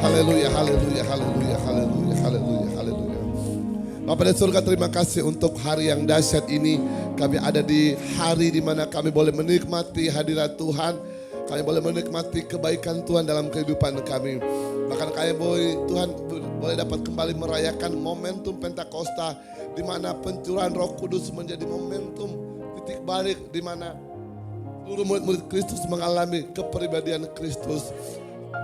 Haleluya, haleluya, haleluya, haleluya, haleluya, haleluya. Bapak dan surga, terima kasih untuk hari yang dahsyat ini. Kami ada di hari di mana kami boleh menikmati hadirat Tuhan. Kami boleh menikmati kebaikan Tuhan dalam kehidupan kami. Bahkan kami Tuhan boleh dapat kembali merayakan momentum Pentakosta, di mana pencurahan Roh Kudus menjadi momentum titik balik di mana seluruh murid-murid Kristus mengalami kepribadian Kristus.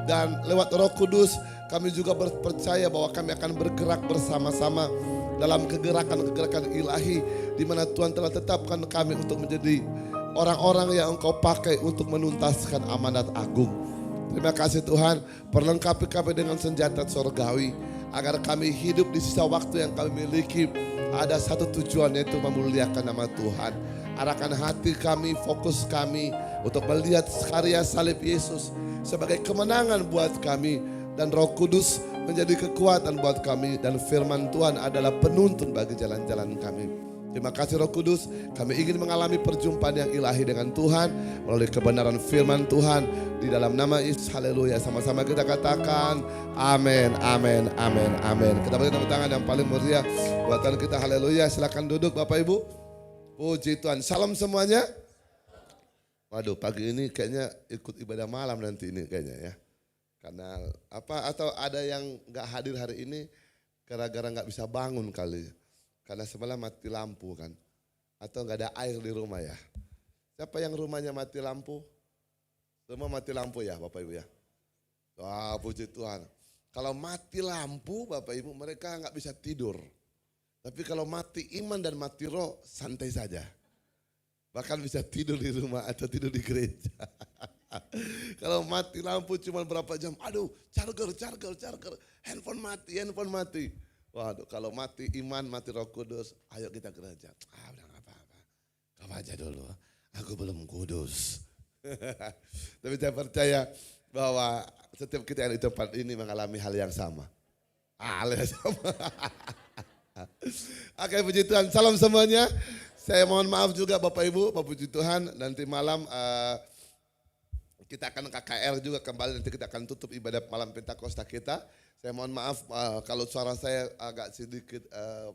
Dan lewat Roh Kudus kami juga percaya bahwa kami akan bergerak bersama-sama dalam kegerakan-kegerakan ilahi, di mana Tuhan telah tetapkan kami untuk menjadi orang-orang yang Engkau pakai untuk menuntaskan amanat agung. Terima kasih Tuhan, perlengkapi kami dengan senjata surgawi agar kami hidup di sisa waktu yang kami miliki. Ada satu tujuan, yaitu memuliakan nama Tuhan. Arahkan hati kami, fokus kami untuk melihat karya salib Yesus sebagai kemenangan buat kami, dan Roh Kudus menjadi kekuatan buat kami, dan firman Tuhan adalah penuntun bagi jalan-jalan kami. Terima kasih Roh Kudus, kami ingin mengalami perjumpaan yang ilahi dengan Tuhan melalui kebenaran firman Tuhan di dalam nama Yesus. Haleluya, sama-sama kita katakan amin, amin, amin, amin. Kita beri tepuk tangan yang paling meriah buatan kita. Haleluya, silakan duduk Bapak Ibu. Puji Tuhan, salam semuanya. Waduh, pagi ini kayaknya ikut ibadah malam nanti ini kayaknya ya. Karena apa, atau ada yang gak hadir hari ini gara-gara gak bisa bangun kali. Karena semalam mati lampu kan. Atau gak ada air di rumah ya. Siapa yang rumahnya mati lampu? Semua mati lampu ya Bapak Ibu ya. Wah, puji Tuhan. Kalau mati lampu Bapak Ibu, mereka gak bisa tidur. Tapi kalau mati iman dan mati roh, santai saja. Bahkan bisa tidur di rumah atau tidur di gereja. Kalau mati lampu cuma berapa jam, aduh charger, handphone mati. Waduh, kalau mati iman, mati Roh Kudus, ayo kita gereja. Udah gak apa-apa, kamu aja dulu, aku belum kudus. Tapi saya percaya bahwa setiap kita yang di tempat ini mengalami hal yang sama. Hal yang sama. Oke, puji Tuhan, salam semuanya. Saya mohon maaf juga Bapak Ibu, puji Tuhan, nanti malam kita akan KKR juga kembali, nanti kita akan tutup ibadah malam Pentakosta kita. Saya mohon maaf kalau suara saya agak sedikit,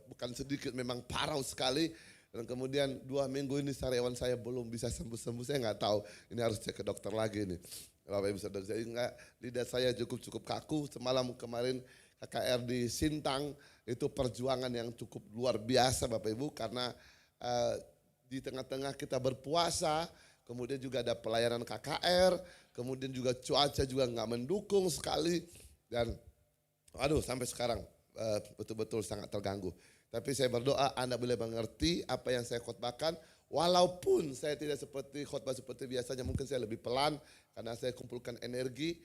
bukan sedikit, memang parau sekali. Dan kemudian 2 minggu ini sariawan saya belum bisa sembuh-sembuh, saya nggak tahu, ini harus cek ke dokter lagi nih. Bapak Ibu Saudara, saya enggak, lidah saya cukup kaku. Semalam kemarin KKR di Sintang, itu perjuangan yang cukup luar biasa Bapak Ibu, karena di tengah-tengah kita berpuasa, kemudian juga ada pelayanan KKR, kemudian juga cuaca juga nggak mendukung sekali, dan aduh sampai sekarang betul-betul sangat terganggu. Tapi saya berdoa Anda boleh mengerti apa yang saya khotbahkan, walaupun saya tidak seperti khotbah seperti biasanya, mungkin saya lebih pelan karena saya kumpulkan energi.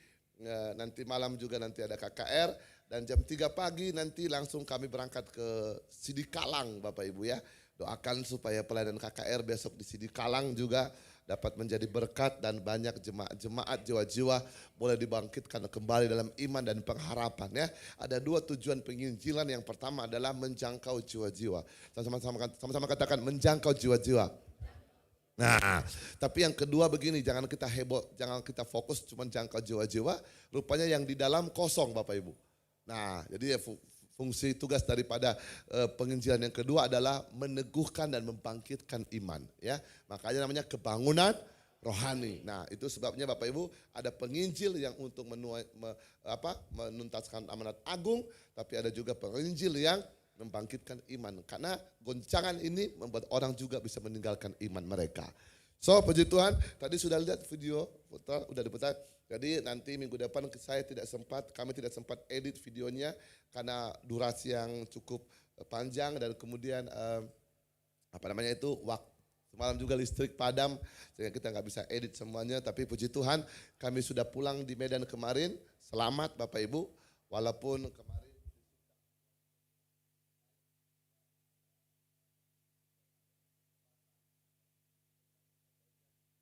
Nanti malam juga nanti ada KKR, dan jam 3 pagi nanti langsung kami berangkat ke Sidikalang Bapak Ibu ya. Doakan supaya pelayanan KKR besok di Sidikalang juga dapat menjadi berkat, dan banyak jemaat jiwa-jiwa boleh dibangkitkan kembali dalam iman dan pengharapan ya. Ada 2 tujuan penginjilan, yang pertama adalah menjangkau jiwa-jiwa. Sama-sama katakan menjangkau jiwa-jiwa. Nah, tapi yang kedua begini, jangan kita heboh, jangan kita fokus cuma jangkau jiwa-jiwa, rupanya yang di dalam kosong Bapak Ibu. Nah, jadi ya fungsi tugas daripada penginjilan yang kedua adalah meneguhkan dan membangkitkan iman ya. Makanya namanya kebangunan rohani. Nah, itu sebabnya Bapak Ibu ada penginjil yang untuk menuntaskan amanat agung, tapi ada juga penginjil yang membangkitkan iman. Karena goncangan ini membuat orang juga bisa meninggalkan iman mereka. So, puji Tuhan, tadi sudah lihat video, udah diputar. Jadi nanti minggu depan kami tidak sempat edit videonya karena durasi yang cukup panjang, dan kemudian waktu semalam juga listrik padam sehingga kita nggak bisa edit semuanya. Tapi puji Tuhan, kami sudah pulang di Medan kemarin. Selamat Bapak Ibu, walaupun kemarin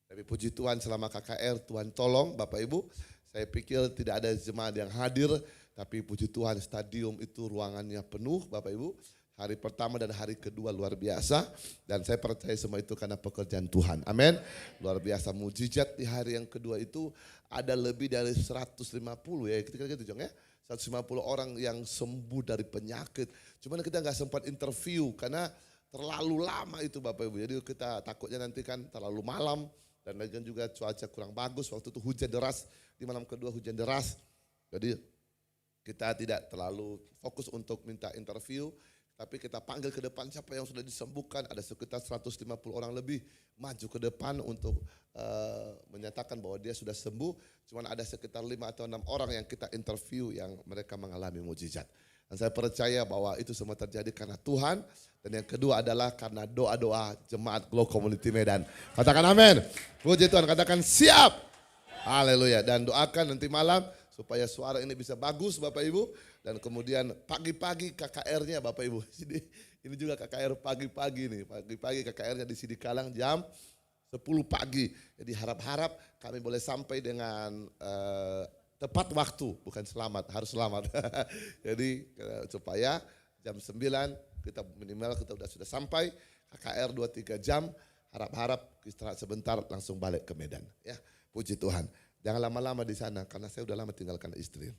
tapi puji Tuhan selama KKR Tuhan tolong Bapak Ibu. Saya pikir tidak ada jemaat yang hadir, tapi puji Tuhan stadium itu ruangannya penuh Bapak Ibu. Hari pertama dan hari kedua luar biasa. Dan saya percaya semua itu karena pekerjaan Tuhan. Amin. Luar biasa mujizat di hari yang kedua itu ada lebih dari 150 ya. Ketika gitu Jong ya. 150 orang yang sembuh dari penyakit. Cuman kita nggak sempat interview karena terlalu lama itu Bapak Ibu. Jadi kita takutnya nanti kan terlalu malam. Dan lagi juga cuaca kurang bagus. Waktu itu hujan deras. Di malam kedua hujan deras. Jadi kita tidak terlalu fokus untuk minta interview. Tapi kita panggil ke depan siapa yang sudah disembuhkan. Ada sekitar 150 orang lebih maju ke depan untuk menyatakan bahwa dia sudah sembuh. Cuman ada sekitar 5 atau 6 orang yang kita interview yang mereka mengalami mujizat. Dan saya percaya bahwa itu semua terjadi karena Tuhan. Dan yang kedua adalah karena doa-doa jemaat Glow Community Medan. Katakan amin. Puji Tuhan, katakan siap. Haleluya. Dan doakan nanti malam supaya suara ini bisa bagus Bapak Ibu. Dan kemudian pagi-pagi KKR-nya Bapak Ibu. Jadi ini juga KKR pagi-pagi nih. Pagi-pagi KKR-nya di Sidikalang jam 10 pagi. Jadi harap-harap kami boleh sampai dengan tepat waktu. Bukan selamat, harus selamat. Jadi supaya jam 9 kita minimal kita sudah sampai. KKR 2-3 jam. Harap-harap istirahat sebentar langsung balik ke Medan. Ya, puji Tuhan. Jangan lama-lama di sana karena saya udah lama tinggalkan istri.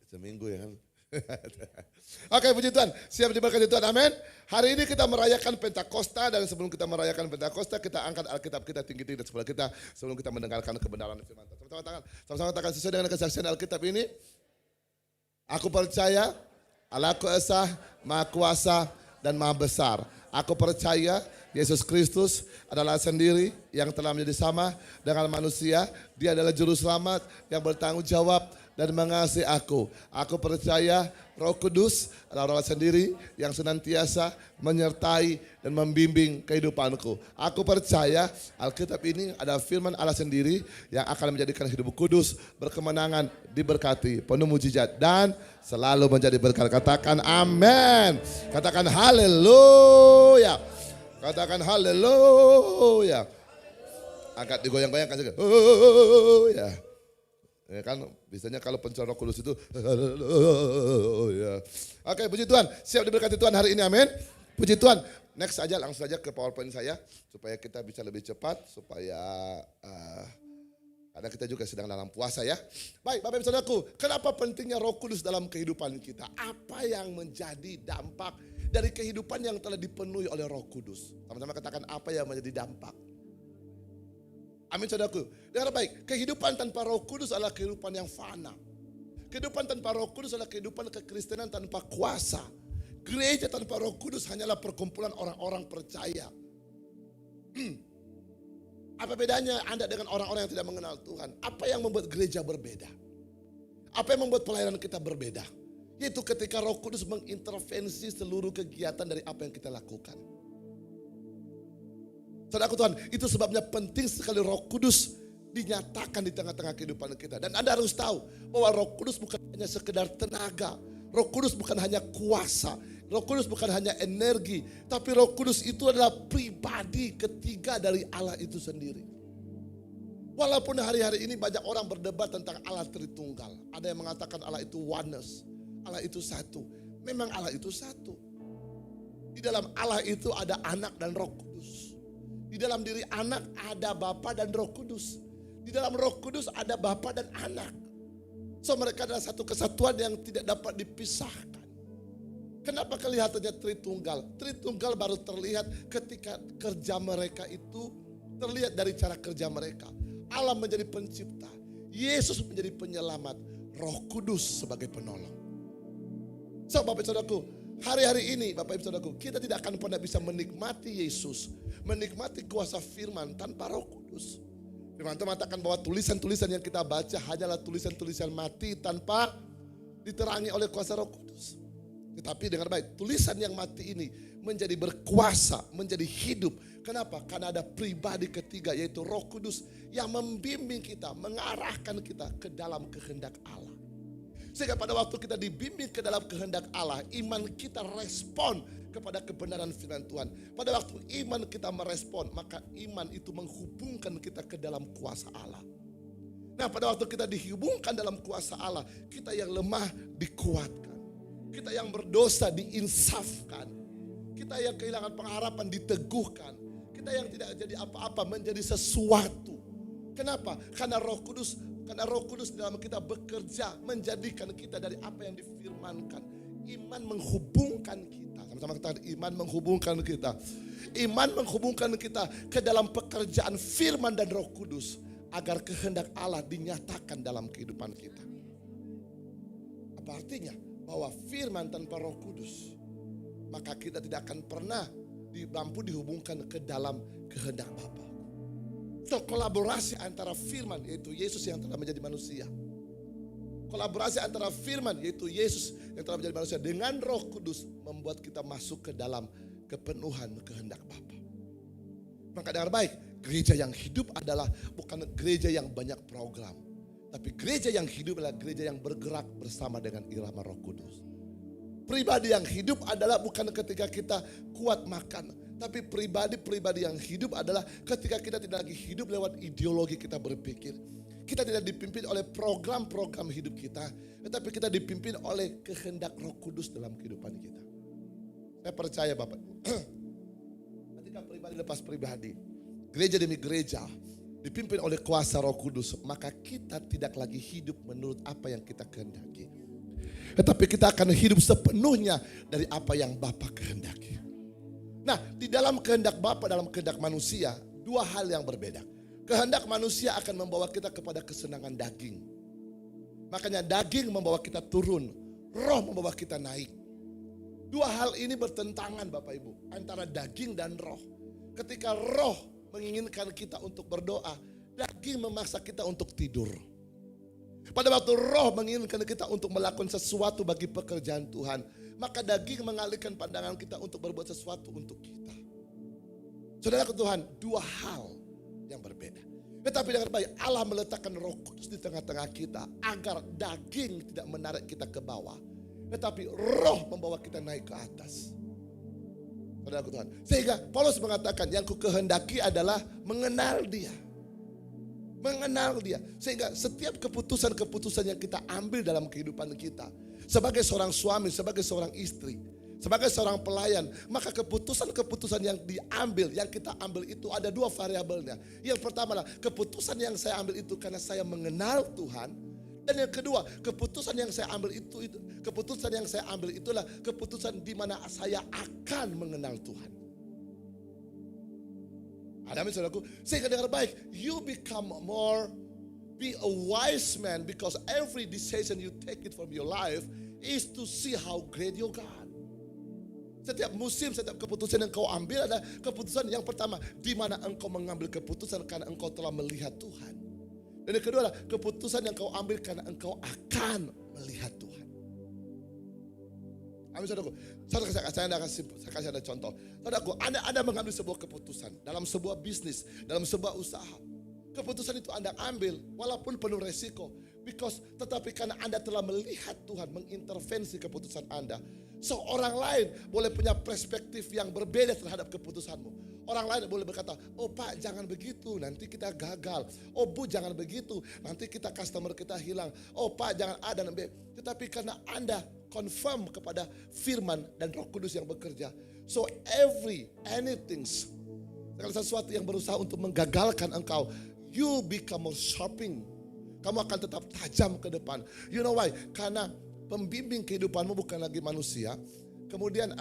Seminggu ya kan. Oke, puji Tuhan. Siap diberkati Tuhan, amin. Hari ini kita merayakan Pentakosta. Dan sebelum kita merayakan Pentakosta, kita angkat Alkitab kita tinggi-tinggi di sebelah kita. Sebelum kita mendengarkan kebenaran firman Tuhan. Sama-sama tangan sesuai dengan kesaksian Alkitab ini. Aku percaya Allahku Esa, Maha Kuasa dan Maha Besar. Aku percaya Yesus Kristus adalah sendiri yang telah menjadi sama dengan manusia. Dia adalah juru selamat yang bertanggung jawab dan mengasihi aku. Aku percaya Roh Kudus adalah Allah sendiri yang senantiasa menyertai dan membimbing kehidupanku. Aku percaya Alkitab ini ada firman Allah sendiri yang akan menjadikan hidupku kudus, berkemenangan, diberkati, penuh mujizat dan selalu menjadi berkat. Katakan amin. Katakan haleluya. Katakan haleluya. Angkat digoyang-goyangkan saja. Oh ya. Ya kan biasanya kalau pencurah Roh Kudus itu ya. Oke, puji Tuhan. Siap diberkati Tuhan hari ini, amin. Puji Tuhan. Next aja, langsung saja ke PowerPoint saya supaya kita bisa lebih cepat supaya karena kita juga sedang dalam puasa ya. Baik, Bapak Ibu Saudaraku, kenapa pentingnya Roh Kudus dalam kehidupan kita? Apa yang menjadi dampak dari kehidupan yang telah dipenuhi oleh Roh Kudus? Sama-sama katakan apa yang menjadi dampak. Amin saudaraku. Dengar baik, kehidupan tanpa Roh Kudus adalah kehidupan yang fana. Kehidupan tanpa Roh Kudus adalah kehidupan kekristenan tanpa kuasa. Gereja tanpa Roh Kudus hanyalah perkumpulan orang-orang percaya. Apa bedanya Anda dengan orang-orang yang tidak mengenal Tuhan? Apa yang membuat gereja berbeda? Apa yang membuat pelayanan kita berbeda? Yaitu ketika Roh Kudus mengintervensi seluruh kegiatan dari apa yang kita lakukan. Saudaraku Tuhan, itu sebabnya penting sekali Roh Kudus dinyatakan di tengah-tengah kehidupan kita. Dan Anda harus tahu bahwa Roh Kudus bukan hanya sekedar tenaga. Roh Kudus bukan hanya kuasa. Roh Kudus bukan hanya energi. Tapi Roh Kudus itu adalah pribadi ketiga dari Allah itu sendiri. Walaupun hari-hari ini banyak orang berdebat tentang Allah Tritunggal. Ada yang mengatakan Allah itu oneness. Allah itu satu. Memang Allah itu satu. Di dalam Allah itu ada anak dan Roh Kudus. Di dalam diri anak ada Bapa dan Roh Kudus. Di dalam Roh Kudus ada Bapa dan anak. So mereka adalah satu kesatuan yang tidak dapat dipisahkan. Kenapa kelihatannya Tritunggal? Tritunggal baru terlihat ketika kerja mereka itu terlihat dari cara kerja mereka. Allah menjadi pencipta, Yesus menjadi penyelamat, Roh Kudus sebagai penolong. So Bapak Saudaraku, hari-hari ini Bapak Ibu Saudaraku, kita tidak akan pernah bisa menikmati Yesus, menikmati kuasa firman tanpa Roh Kudus. Firman Tuhan mengatakan bahwa tulisan-tulisan yang kita baca hanyalah tulisan-tulisan mati tanpa diterangi oleh kuasa Roh Kudus. Tetapi dengar baik, tulisan yang mati ini menjadi berkuasa, menjadi hidup. Kenapa? Karena ada pribadi ketiga yaitu Roh Kudus yang membimbing kita, mengarahkan kita ke dalam kehendak Allah. Sehingga pada waktu kita dibimbing ke dalam kehendak Allah, iman kita respon kepada kebenaran firman Tuhan. Pada waktu iman kita merespon, maka iman itu menghubungkan kita ke dalam kuasa Allah. Nah pada waktu kita dihubungkan dalam kuasa Allah, kita yang lemah dikuatkan. Kita yang berdosa diinsafkan. Kita yang kehilangan pengharapan diteguhkan. Kita yang tidak jadi apa-apa menjadi sesuatu. Kenapa? Karena Roh Kudus dalam kita bekerja menjadikan kita dari apa yang difirmankan. Iman menghubungkan kita. Sama-sama katakan, iman menghubungkan kita. Iman menghubungkan kita ke dalam pekerjaan firman dan Roh Kudus agar kehendak Allah dinyatakan dalam kehidupan kita. Apa artinya? Bahwa firman tanpa Roh Kudus, maka kita tidak akan pernah mampu dihubungkan ke dalam kehendak Bapa. So, kolaborasi antara firman, yaitu Yesus yang telah menjadi manusia. Kolaborasi antara firman, yaitu Yesus yang telah menjadi manusia, dengan Roh Kudus membuat kita masuk ke dalam kepenuhan kehendak Bapa. Maka dengar baik, gereja yang hidup adalah bukan gereja yang banyak program. Tapi gereja yang hidup adalah gereja yang bergerak bersama dengan irama Roh Kudus. Pribadi yang hidup adalah bukan ketika kita kuat makan. Tapi pribadi yang hidup adalah ketika kita tidak lagi hidup lewat ideologi kita berpikir. Kita tidak dipimpin oleh program-program hidup kita. Tetapi kita dipimpin oleh kehendak Roh Kudus dalam kehidupan kita. Saya percaya Bapak Ibu. Ketika pribadi lepas pribadi, gereja demi gereja dipimpin oleh kuasa Roh Kudus, maka kita tidak lagi hidup menurut apa yang kita kehendaki. Tetapi kita akan hidup sepenuhnya dari apa yang Bapa kehendaki. Nah, di dalam kehendak Bapa, dalam kehendak manusia, dua hal yang berbeda. Kehendak manusia akan membawa kita kepada kesenangan daging. Makanya daging membawa kita turun, roh membawa kita naik. Dua hal ini bertentangan Bapak Ibu, antara daging dan roh. Ketika roh menginginkan kita untuk berdoa, daging memaksa kita untuk tidur. Pada waktu roh menginginkan kita untuk melakukan sesuatu bagi pekerjaan Tuhan, maka daging mengalihkan pandangan kita untuk berbuat sesuatu untuk kita. Saudara Tuhan, dua hal yang berbeda. Tetapi dengan baik Allah meletakkan Roh Kudus di tengah-tengah kita agar daging tidak menarik kita ke bawah, tetapi roh membawa kita naik ke atas. Saudara Tuhan, sehingga Paulus mengatakan yang kukehendaki adalah mengenal Dia. Mengenal Dia. Sehingga setiap keputusan-keputusan yang kita ambil dalam kehidupan kita, sebagai seorang suami, sebagai seorang istri, sebagai seorang pelayan, maka keputusan-keputusan yang diambil, yang kita ambil itu ada dua variabelnya. Yang pertama adalah keputusan yang saya ambil itu karena saya mengenal Tuhan. Dan yang kedua, keputusan yang saya ambil itulah keputusan di mana saya akan mengenal Tuhan. Amin saudaraku. Sehingga dengar baik, you become be a wise man because every decision you take it from your life is to see how great your God. Setiap musim, setiap keputusan yang kau ambil adalah keputusan yang pertama, di mana engkau mengambil keputusan karena engkau telah melihat Tuhan. Dan yang kedua adalah keputusan yang kau ambil karena engkau akan melihat Tuhan. Amin saudaraku. Saya kasih ada contoh. Saudaraku, Anda mengambil sebuah keputusan dalam sebuah bisnis, dalam sebuah usaha. Keputusan itu Anda ambil walaupun penuh resiko. Tetapi karena Anda telah melihat Tuhan mengintervensi keputusan Anda. Seorang lain boleh punya perspektif yang berbeda terhadap keputusanmu. Orang lain boleh berkata, oh Pak jangan begitu, nanti kita gagal. Oh Bu jangan begitu, nanti customer kita hilang. Oh Pak jangan A dan B. Tetapi karena Anda confirm kepada firman dan Roh Kudus yang bekerja. So anything, segala sesuatu yang berusaha untuk menggagalkan engkau, you become more sharping. Kamu akan tetap tajam ke depan. You know why? Karena pembimbing kehidupanmu bukan lagi manusia. Kemudian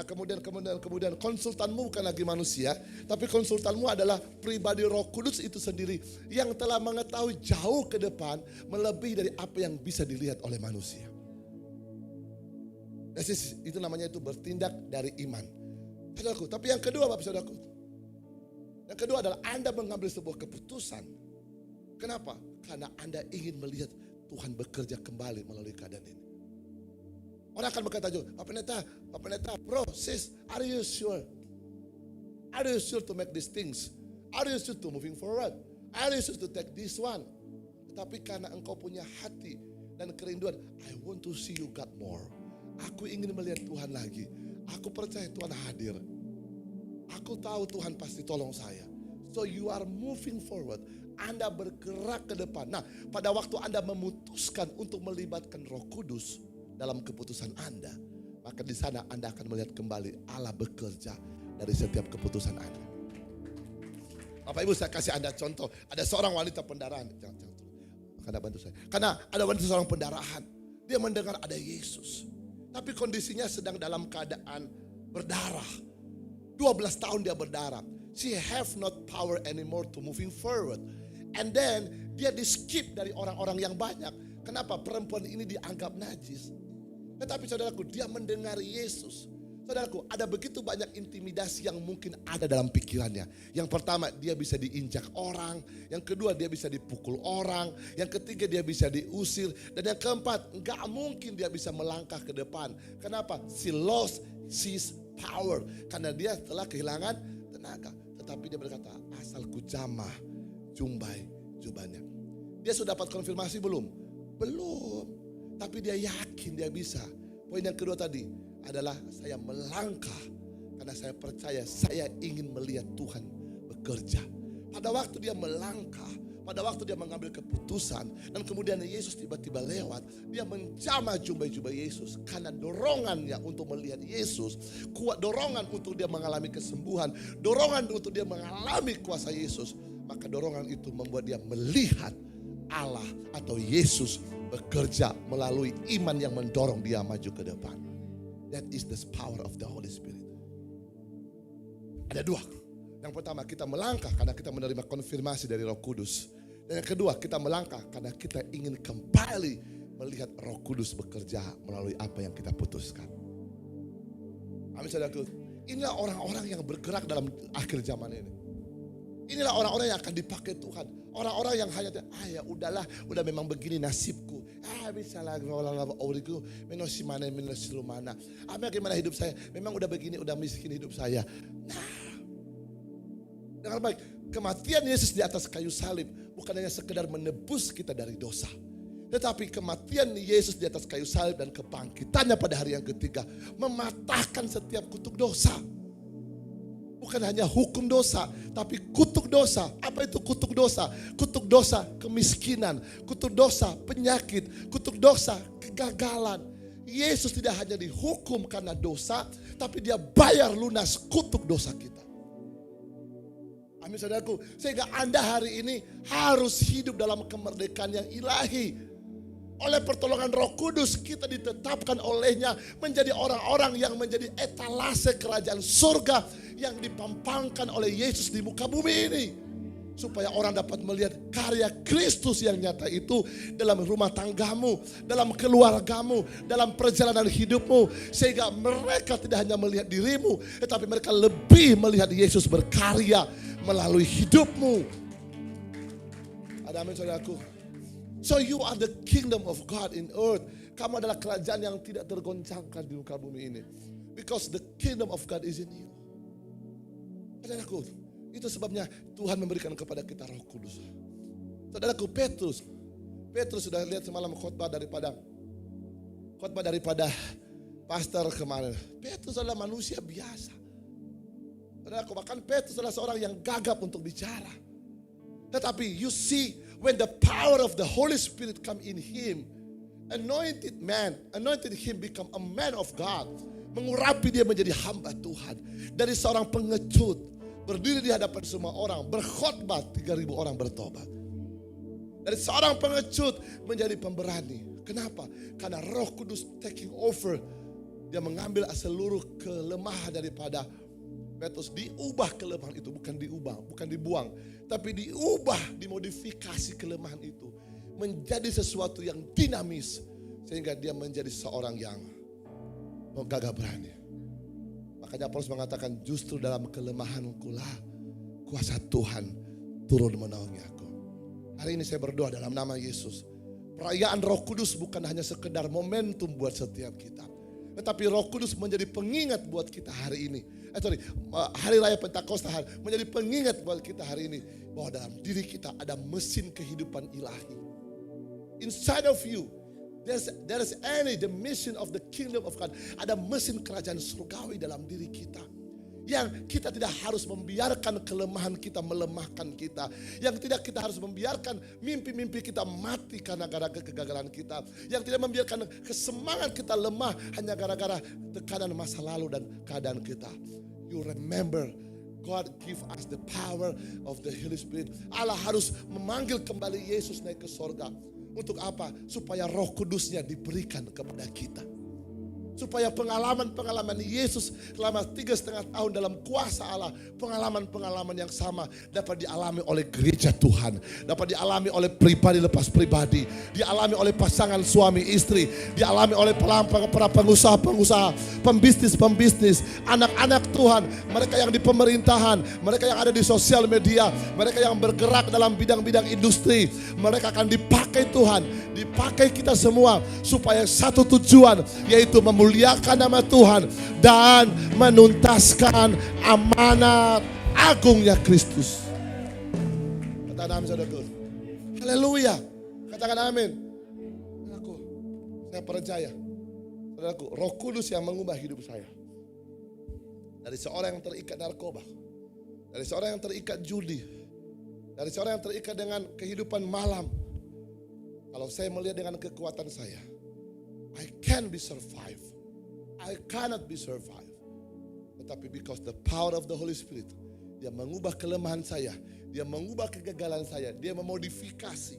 konsultanmu bukan lagi manusia, tapi konsultanmu adalah pribadi Roh Kudus itu sendiri yang telah mengetahui jauh ke depan melebihi dari apa yang bisa dilihat oleh manusia. Itu namanya itu bertindak dari iman. Saudaraku, tapi yang kedua Bapak Saudaraku, yang kedua adalah Anda mengambil sebuah keputusan. Kenapa? Karena Anda ingin melihat Tuhan bekerja kembali melalui keadaan ini. Orang akan berkata juga, Pak Pendeta, bro, sis, are you sure? Are you sure to make these things? Are you sure to moving forward? Are you sure to take this one? Tetapi karena engkau punya hati dan kerinduan, I want to see you God more. Aku ingin melihat Tuhan lagi. Aku percaya Tuhan hadir. Aku tahu Tuhan pasti tolong saya. So you are moving forward. Anda bergerak ke depan. Nah, pada waktu Anda memutuskan untuk melibatkan Roh Kudus dalam keputusan Anda, maka di sana Anda akan melihat kembali Allah bekerja dari setiap keputusan Anda. Bapak Ibu, saya kasih Anda contoh. Ada seorang wanita pendarahan. Jangan. Karena bantu saya. Karena ada wanita seorang pendarahan. Dia mendengar ada Yesus. Tapi kondisinya sedang dalam keadaan berdarah. 12 tahun dia berdarah. She have not power anymore to moving forward. And then dia di skip dari orang-orang yang banyak. Kenapa? Perempuan ini dianggap najis. Tetapi saudaraku, dia mendengar Yesus. Saudaraku, ada begitu banyak intimidasi yang mungkin ada dalam pikirannya. Yang pertama, dia bisa diinjak orang. Yang kedua, dia bisa dipukul orang. Yang ketiga, dia bisa diusir. Dan yang keempat, enggak mungkin dia bisa melangkah ke depan. Kenapa? She lost his power. Karena dia telah kehilangan tenaga. Tetapi dia berkata, asal ku jamah jumbai jubahnya. Dia sudah dapat konfirmasi belum? Belum. Tapi dia yakin dia bisa. Poin yang kedua tadi adalah saya melangkah karena saya percaya saya ingin melihat Tuhan bekerja. Pada waktu dia melangkah, pada waktu dia mengambil keputusan dan kemudian Yesus tiba-tiba lewat, dia menjamah jubah-jubah Yesus karena dorongannya untuk melihat Yesus, kuat dorongan untuk dia mengalami kesembuhan, dorongan untuk dia mengalami kuasa Yesus. Maka dorongan itu membuat dia melihat Allah atau Yesus bekerja melalui iman yang mendorong dia maju ke depan. That is the power of the Holy Spirit. Ada dua. Yang pertama, kita melangkah karena kita menerima konfirmasi dari Roh Kudus. Dan yang kedua, kita melangkah karena kita ingin kembali melihat Roh Kudus bekerja melalui apa yang kita putuskan. Amin, saudaraku. Inilah orang-orang yang bergerak dalam akhir zaman ini. Inilah orang-orang yang akan dipakai Tuhan. Orang-orang yang hanya, ya udahlah, udah memang begini nasibku. Bisa lagi oriku, mana. Bagaimana hidup saya? Memang udah begini, udah miskin hidup saya. Nah, dengar baik, kematian Yesus di atas kayu salib bukan hanya sekedar menebus kita dari dosa. Tetapi kematian Yesus di atas kayu salib dan kebangkitannya pada hari yang ketiga mematahkan setiap kutuk dosa. Bukan hanya hukum dosa, tapi kutuk dosa. Apa itu kutuk dosa? Kutuk dosa kemiskinan, kutuk dosa penyakit, kutuk dosa kegagalan. Yesus tidak hanya dihukum karena dosa, tapi dia bayar lunas kutuk dosa kita. Amin, saudaraku. Sehingga Anda hari ini harus hidup dalam kemerdekaan yang ilahi. Oleh pertolongan Roh Kudus kita ditetapkan olehnya menjadi orang-orang yang menjadi etalase kerajaan surga yang dipampangkan oleh Yesus di muka bumi ini. Supaya orang dapat melihat karya Kristus yang nyata itu dalam rumah tanggamu, dalam keluargamu, dalam perjalanan hidupmu. Sehingga mereka tidak hanya melihat dirimu, tetapi mereka lebih melihat Yesus berkarya melalui hidupmu. Ada amin, saudaraku. So you are the kingdom of God in earth. Kamu adalah kerajaan yang tidak tergoncangkan di muka bumi ini. Because the kingdom of God is in you. Saudaraku, itu sebabnya Tuhan memberikan kepada kita Roh Kudus. Saudaraku, Petrus sudah lihat semalam khotbah daripada pastor kemarin. Petrus adalah manusia biasa. Saudaraku, bahkan Petrus adalah seorang yang gagap untuk bicara. Tetapi you see, when the power of the Holy Spirit come in him, anointed him become a man of God. Mengurapi dia menjadi hamba Tuhan. Dari seorang pengecut, berdiri di hadapan semua orang, berkhotbah 3.000 orang bertobat. Dari seorang pengecut menjadi pemberani. Kenapa? Karena Roh Kudus taking over. Dia mengambil seluruh kelemahan daripada Petrus, diubah kelemahan itu, bukan dibuang, tapi diubah, dimodifikasi kelemahan itu menjadi sesuatu yang dinamis sehingga dia menjadi seorang yang gagah berani. Makanya Paulus mengatakan, justru dalam kelemahanku lah kuasa Tuhan turun menaungi aku. Hari ini saya berdoa dalam nama Yesus. Perayaan Roh Kudus bukan hanya sekedar momentum buat setiap kita, tetapi Roh Kudus menjadi pengingat buat kita hari ini. Hari Raya Pentakosta menjadi pengingat buat kita hari ini bahwa dalam diri kita ada mesin kehidupan ilahi. Inside of you, there is the mission of the kingdom of God. Ada mesin kerajaan surgawi dalam diri kita Yang kita tidak harus membiarkan kelemahan kita melemahkan kita. Yang tidak kita harus membiarkan mimpi-mimpi kita mati karena gara-gara kegagalan kita. Yang tidak membiarkan kesemangat kita lemah hanya gara-gara tekanan masa lalu dan keadaan kita. You remember, God give us the power of the Holy Spirit. Allah harus memanggil kembali Yesus naik ke sorga. Untuk apa? Supaya Roh Kudusnya diberikan kepada kita. Supaya pengalaman-pengalaman Yesus selama 3,5 tahun dalam kuasa Allah, pengalaman-pengalaman yang sama dapat dialami oleh gereja Tuhan, dapat dialami oleh pribadi lepas pribadi, dialami oleh pasangan suami istri, dialami oleh para pengusaha-pengusaha, pembisnis-pembisnis, anak-anak Tuhan, mereka yang di pemerintahan, mereka yang ada di sosial media, mereka yang bergerak dalam bidang-bidang industri, mereka akan dipakai Tuhan, dipakai kita semua supaya satu tujuan, yaitu memuliakan nama Tuhan dan menuntaskan amanat agungnya Kristus. Katakan amin saudaraku. Haleluya. Katakan amin. Saya percaya, saudaraku, Roh Kudus yang mengubah hidup saya. Dari seorang yang terikat narkoba, dari seorang yang terikat judi, dari seorang yang terikat dengan kehidupan malam. Kalau saya melihat dengan kekuatan saya, I can be survive. I cannot be survive. Tetapi because the power of the Holy Spirit, dia mengubah kelemahan saya, dia mengubah kegagalan saya, dia memodifikasi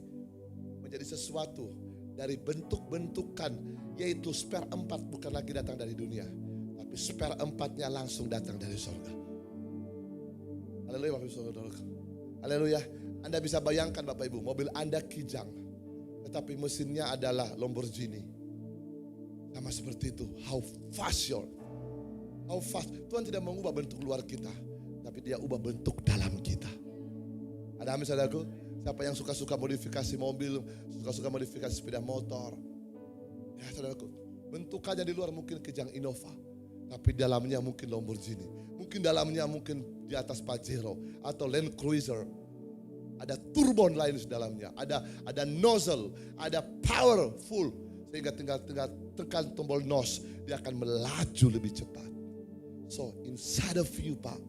menjadi sesuatu dari bentuk-bentukan, yaitu spare 4 bukan lagi datang dari dunia, tapi spare 4-nya langsung datang dari surga. Haleluya Bapak Ibu Saudara. Haleluya. Anda bisa bayangkan Bapak Ibu, mobil Anda kijang, tetapi mesinnya adalah Lamborghini. Sama seperti itu. How fast. Tuhan tidak mengubah bentuk luar kita, tapi dia ubah bentuk dalam kita. Ada amin saudaraku? Siapa yang suka-suka modifikasi mobil, suka-suka modifikasi sepeda motor. Ya saudaraku, bentukannya di luar mungkin kijang Innova, tapi dalamnya mungkin Lamborghini. Mungkin dalamnya mungkin di atas Pajero atau Land Cruiser. Ada turbon lain di dalamnya, ada nozzle, ada powerful, sehingga tinggal tekan tombol nos, dia akan melaju lebih cepat. So inside of you Pak,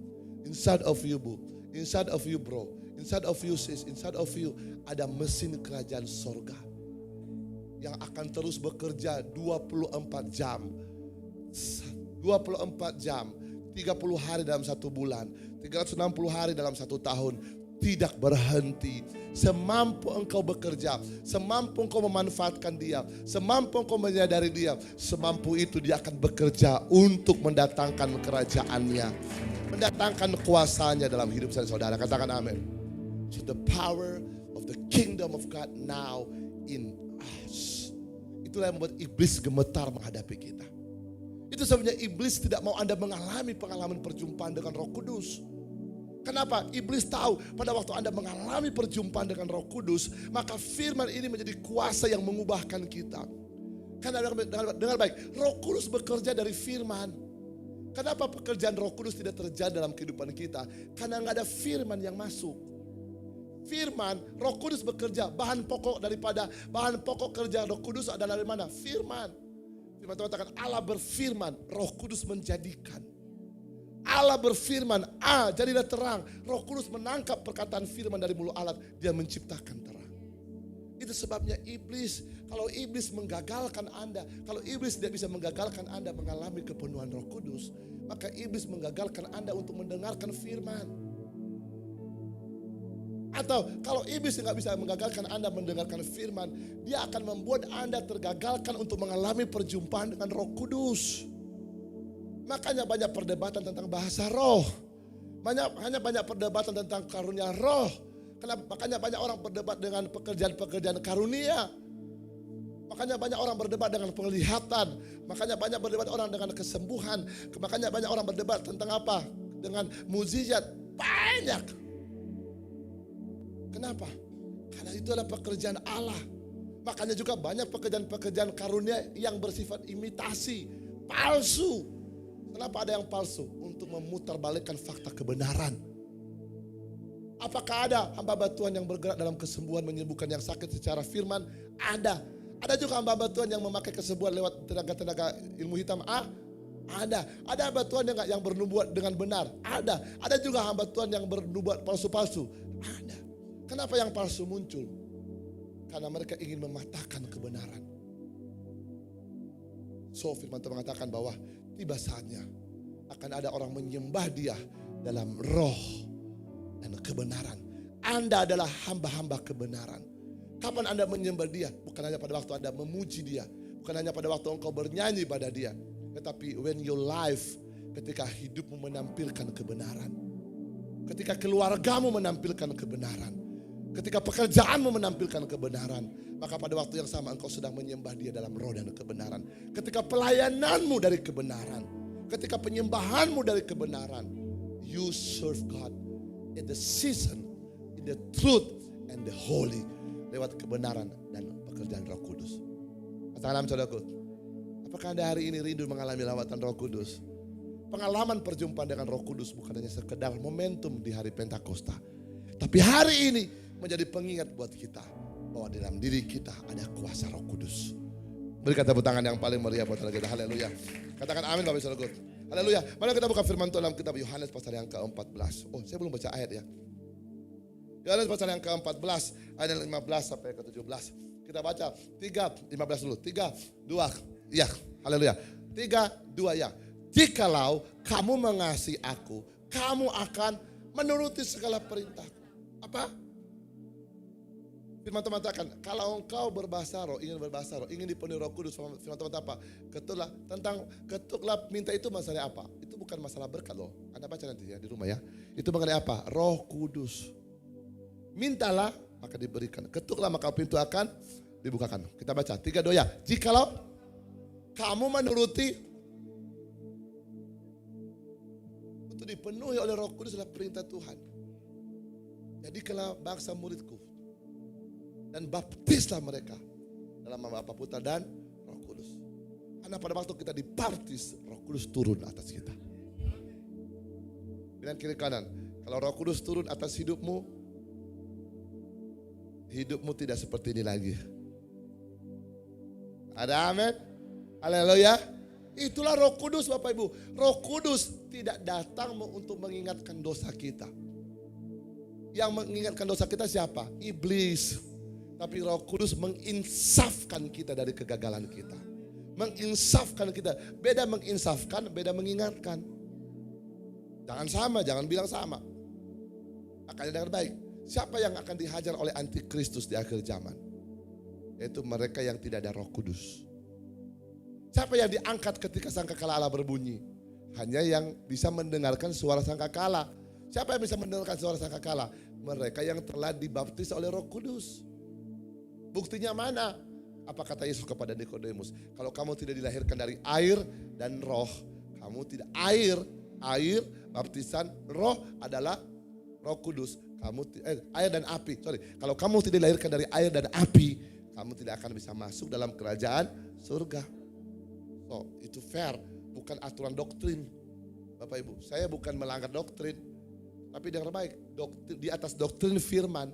inside of you Bu, inside of you bro, inside of you sis, inside of you ada mesin kerajaan sorga yang akan terus bekerja 24 jam, 24 jam, 30 hari dalam 1 bulan, 360 hari dalam 1 tahun. Tidak berhenti. Semampu engkau bekerja, semampu engkau memanfaatkan dia, semampu engkau menyadari dia, semampu itu dia akan bekerja untuk mendatangkan kerajaannya, mendatangkan kuasanya dalam hidup saya saudara. Katakan amin. So the power of the kingdom of God now in us. Itulah yang membuat iblis gemetar menghadapi kita. Itu sebabnya iblis tidak mau Anda mengalami pengalaman perjumpaan dengan Roh Kudus. Kenapa? Iblis tahu pada waktu Anda mengalami perjumpaan dengan Roh Kudus, maka firman ini menjadi kuasa yang mengubahkan kita. Karena dengar baik, Roh Kudus bekerja dari firman. Kenapa pekerjaan Roh Kudus tidak terjadi dalam kehidupan kita? Karena nggak ada firman yang masuk. Firman, Roh Kudus bekerja. Bahan pokok kerja Roh Kudus adalah dari mana? Firman. Firman Tuhan katakan Allah berfirman, Roh Kudus menjadikan. Allah berfirman, jadilah terang. Roh Kudus menangkap perkataan firman dari mulut Allah, dia menciptakan terang. Itu sebabnya iblis, kalau iblis menggagalkan Anda, kalau iblis tidak bisa menggagalkan Anda mengalami kepenuhan Roh Kudus, maka iblis menggagalkan Anda untuk mendengarkan firman. Atau kalau iblis nggak bisa menggagalkan Anda mendengarkan firman, dia akan membuat Anda tergagalkan untuk mengalami perjumpaan dengan Roh Kudus. Makanya banyak perdebatan tentang bahasa roh. Hanya banyak perdebatan tentang karunia roh. Makanya banyak orang berdebat dengan pekerjaan-pekerjaan karunia. Makanya banyak orang berdebat dengan penglihatan. Makanya banyak berdebat orang dengan kesembuhan. Makanya banyak orang berdebat tentang apa? Dengan mukjizat. Banyak. Kenapa? Karena itu adalah pekerjaan Allah. Makanya juga banyak pekerjaan-pekerjaan karunia yang bersifat imitasi, palsu. Kenapa ada yang palsu? Untuk memutarbalikkan fakta kebenaran. Apakah ada hamba Tuhan yang bergerak dalam kesembuhan, menyembuhkan yang sakit secara firman? Ada. Ada juga hamba Tuhan yang memakai kesembuhan lewat tenaga-tenaga ilmu hitam. Ada hamba Tuhan yang bernubuat dengan benar. Ada juga hamba Tuhan yang bernubuat palsu-palsu. Ada. Kenapa yang palsu muncul? Karena mereka ingin mematahkan kebenaran. So firman Tuhan mengatakan bahwa tiba saatnya akan ada orang menyembah dia dalam roh dan kebenaran. Anda adalah hamba-hamba kebenaran. Kapan Anda menyembah dia? Bukan hanya pada waktu Anda memuji dia. Bukan hanya pada waktu engkau bernyanyi pada dia. Tetapi when your life, ketika hidupmu menampilkan kebenaran. Ketika keluargamu menampilkan kebenaran. Ketika pekerjaanmu menampilkan kebenaran. Maka pada waktu yang sama engkau sedang menyembah dia dalam roh dan kebenaran. Ketika pelayananmu dari kebenaran. Ketika penyembahanmu dari kebenaran. You serve God in the season, in the truth and the holy. Lewat kebenaran dan pekerjaan Roh Kudus. Katakan amin saudaraku. Apakah Anda hari ini rindu mengalami lawatan Roh Kudus? Pengalaman perjumpaan dengan Roh Kudus bukan hanya sekedar momentum di hari Pentakosta. Tapi hari ini menjadi pengingat buat kita bahwa dalam diri kita ada kuasa Roh Kudus. Berikan tepuk tangan yang paling meriah buat kita. Haleluya. Katakan amin Bapak Ibu Saudaraku. Haleluya. Mari kita buka firman Tuhan dalam kitab Yohanes pasal yang ke-14. Oh, saya belum baca ayat ya. Yohanes pasal yang ke-14 ayat 15 sampai ke-17. Kita baca 3:15 dulu. 3, 2. Ya, haleluya. 3, 2 ya. Jikalau kamu mengasihi aku, kamu akan menuruti segala perintahku. Apa? Firman Tuhan mengatakan, kalau engkau berbahasa roh, ingin dipenuhi Roh Kudus. Firman Tuhan apa? Ketuklah minta itu masalah apa? Itu bukan masalah berkat loh. Anda baca nanti ya di rumah ya. Itu mengenai apa? Roh Kudus. Mintalah maka diberikan. Ketuklah maka pintu akan dibukakan. Kita baca 3, 2 ya. Jikalau kamu menuruti, untuk dipenuhi oleh Roh Kudus adalah perintah Tuhan. Jadikanlah bangsa muridku dan baptislah mereka dalam nama Bapa, Putra dan Roh Kudus. Karena pada waktu kita dibaptis, Roh Kudus turun atas kita. Bilang kiri kanan, kalau Roh Kudus turun atas hidupmu, hidupmu tidak seperti ini lagi. Ada amin? Haleluya. Itulah Roh Kudus Bapak Ibu. Roh Kudus tidak datang untuk mengingatkan dosa kita. Yang mengingatkan dosa kita siapa? Iblis. Tapi Roh Kudus menginsafkan kita dari kegagalan kita. Menginsafkan kita. Beda menginsafkan, beda mengingatkan. Jangan sama, jangan bilang sama. Makanya dengar baik. Siapa yang akan dihajar oleh antikristus di akhir zaman? Yaitu mereka yang tidak ada Roh Kudus. Siapa yang diangkat ketika sangkakala Allah berbunyi? Hanya yang bisa mendengarkan suara sangkakala. Siapa yang bisa mendengarkan suara sangkakala? Mereka yang telah dibaptis oleh Roh Kudus. Buktinya mana? Apa kata Yesus kepada Nikodemus? Kalau kamu tidak dilahirkan dari air dan roh, kamu tidak air baptisan roh adalah Roh Kudus. Air dan api. Kalau kamu tidak dilahirkan dari air dan api, kamu tidak akan bisa masuk dalam kerajaan surga. So, itu fair, bukan aturan doktrin. Bapak Ibu, saya bukan melanggar doktrin, tapi dengar baik, di atas doktrin firman.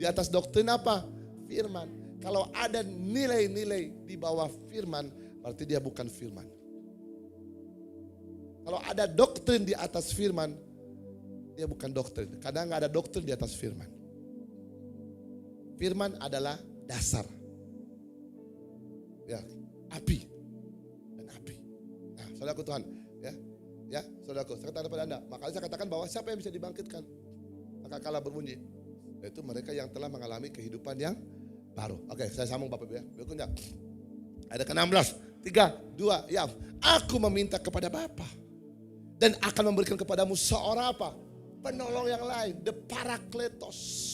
Di atas doktrin apa? Firman. Kalau ada nilai-nilai di bawah firman, berarti dia bukan firman. Kalau ada doktrin di atas firman, dia bukan doktrin. Kadang nggak ada doktrin di atas firman. Firman adalah dasar. Ya, api dan api. Nah, saudaraku Tuhan, ya, saudaraku, saya katakan kepada Anda, makanya saya katakan bahwa siapa yang bisa dibangkitkan? Maka kala berbunyi, yaitu mereka yang telah mengalami kehidupan yang baru. Oke, saya sambung Bapak Ibu ya. Berikutnya, ayat ke-16, 3, 2, ya. Aku meminta kepada Bapa dan akan memberikan kepadamu seorang apa? Penolong yang lain, the Parakletos.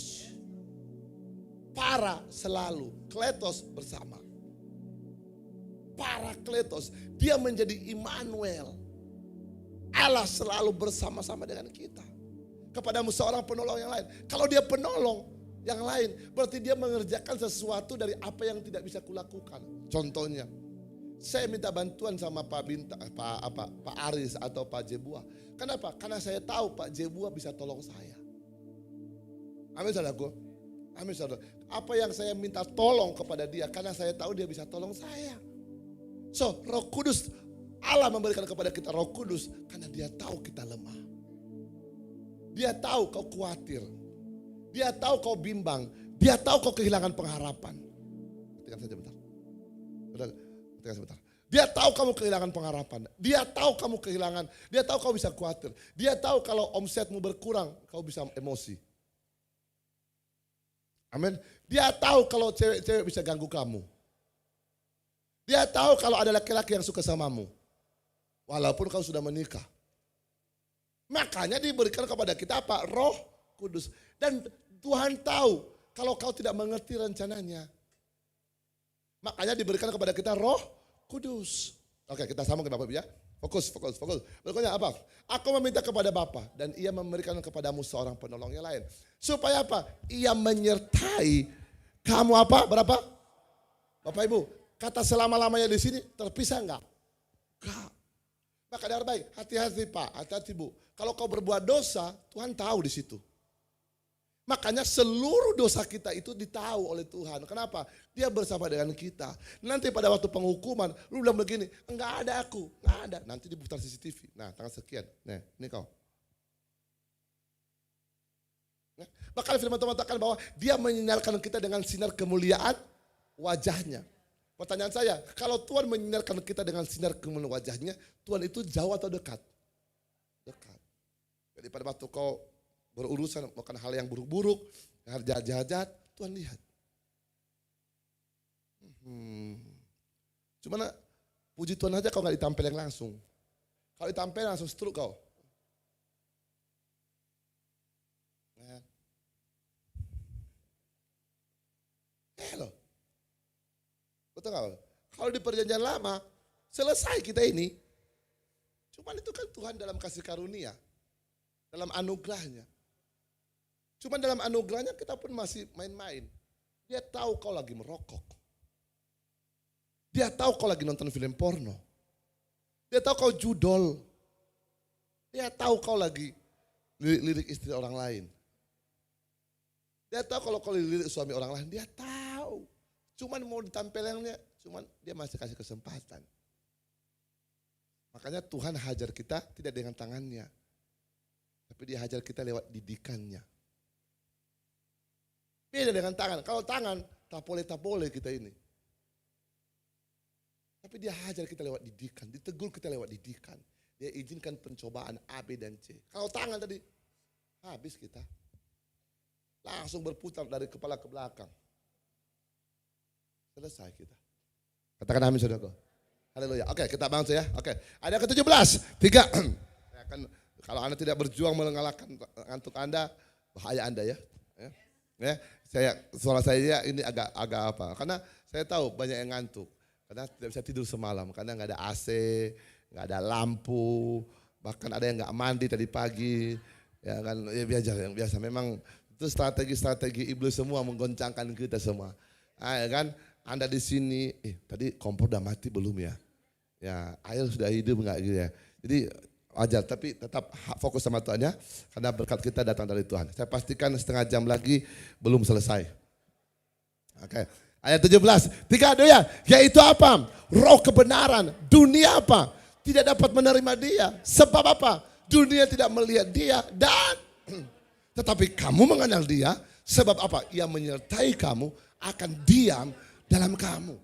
Para selalu, kletos bersama. Parakletos, dia menjadi Immanuel. Allah selalu bersama-sama dengan kita. Kepadamu seorang penolong yang lain. Kalau dia penolong yang lain, berarti dia mengerjakan sesuatu dari apa yang tidak bisa kulakukan. Contohnya, saya minta bantuan sama Pak Aris atau Pak Jebua. Kenapa? Karena saya tahu Pak Jebua bisa tolong saya. Amin saudaraku. Amin saudara. Apa yang saya minta tolong kepada dia, karena saya tahu dia bisa tolong saya. So, Roh Kudus Allah memberikan kepada kita Roh Kudus karena Dia tahu kita lemah. Dia tahu kau khawatir. Dia tahu kau bimbang. Dia tahu kau kehilangan pengharapan. Hentikan saja bentar. Hentikan sebentar. Dia tahu kamu kehilangan pengharapan. Dia tahu kamu kehilangan. Dia tahu kau bisa khawatir. Dia tahu kalau omsetmu berkurang, kau bisa emosi. Amin. Dia tahu kalau cewek-cewek bisa ganggu kamu. Dia tahu kalau ada laki-laki yang suka samamu. Walaupun kau sudah menikah. Makanya diberikan kepada kita apa? Roh Kudus. Dan Tuhan tahu kalau kau tidak mengerti rencananya. Makanya diberikan kepada kita Roh Kudus. Oke, kita sambung ke Bapak ya. Fokus. Berikutnya apa? Aku meminta kepada Bapa dan Ia memberikan kepadamu seorang penolong yang lain. Supaya apa? Ia menyertai kamu apa? Berapa? Bapak Ibu, kata selama-lamanya di sini terpisah enggak? Enggak. Maka dari baik, hati-hati Pak, hati-hati Bu. Kalau kau berbuat dosa, Tuhan tahu di situ. Makanya seluruh dosa kita itu ditahu oleh Tuhan. Kenapa? Dia bersama dengan kita. Nanti pada waktu penghukuman, lu bilang begini, enggak ada aku, enggak ada. Nanti diputar CCTV. Nah, tanggal sekian. Nah, ini kau. Nah, maka firman Tuhan mengatakan bahwa Dia menyinarkan kita dengan sinar kemuliaan wajahnya. Pertanyaan saya, kalau Tuhan menyinarkan kita dengan sinar kemuliaan wajahnya, Tuhan itu jauh atau dekat? Dekat. Jadi pada waktu kau berurusan melakukan hal yang buruk-buruk, hal jahat-jahat, Tuhan lihat. Cuman puji Tuhan aja kau gak ditampilin langsung. Kalau ditampilin langsung stroke kau. Loh. Betul gak? Kalau di perjanjian lama, selesai kita ini. Cuman itu kan Tuhan dalam kasih karunia. Dalam anugerahnya. Cuman dalam anugerahnya kita pun masih main-main. Dia tahu kau lagi merokok. Dia tahu kau lagi nonton film porno. Dia tahu kau judol. Dia tahu kau lagi lirik istri orang lain. Dia tahu kalau kau lirik suami orang lain. Dia tahu. Cuman mau ditampilannya, cuman dia masih kasih kesempatan. Makanya Tuhan hajar kita tidak dengan tangannya. Tapi Dia hajar kita lewat didikannya. Beda dengan tangan. Kalau tangan, tak boleh kita ini. Tapi Dia hajar kita lewat didikan. Ditegur kita lewat didikan. Dia izinkan pencobaan A, B, dan C. Kalau tangan tadi, habis kita. Langsung berputar dari kepala ke belakang. Selesai kita. Katakan amin saudaraku. Haleluya. Oke, kita bangun ya. Oke. Ada ke-17. 3. Kalau Anda tidak berjuang mengalahkan ngantuk Anda, bahaya Anda ya. Suara saya ini agak apa? Karena saya tahu banyak yang ngantuk. Karena tidak bisa tidur semalam. Karena nggak ada AC, nggak ada lampu. Bahkan ada yang nggak mandi tadi pagi. Ya kan, ya biasa. Memang itu strategi iblis semua menggoncangkan kita semua. Ya kan, Anda di sini, tadi kompor udah mati belum ya? Ya, air sudah hidup enggak gitu ya. Jadi wajar, tapi tetap fokus sama Tuhan ya. Karena berkat kita datang dari Tuhan. Saya pastikan setengah jam lagi belum selesai. Oke, ayat 17. 3 ya, yaitu apa? Roh kebenaran. Dunia apa? Tidak dapat menerima Dia. Sebab apa? Dunia tidak melihat Dia dan tetapi kamu mengenal Dia. Sebab apa? Ia menyertai kamu, akan diam dalam kamu.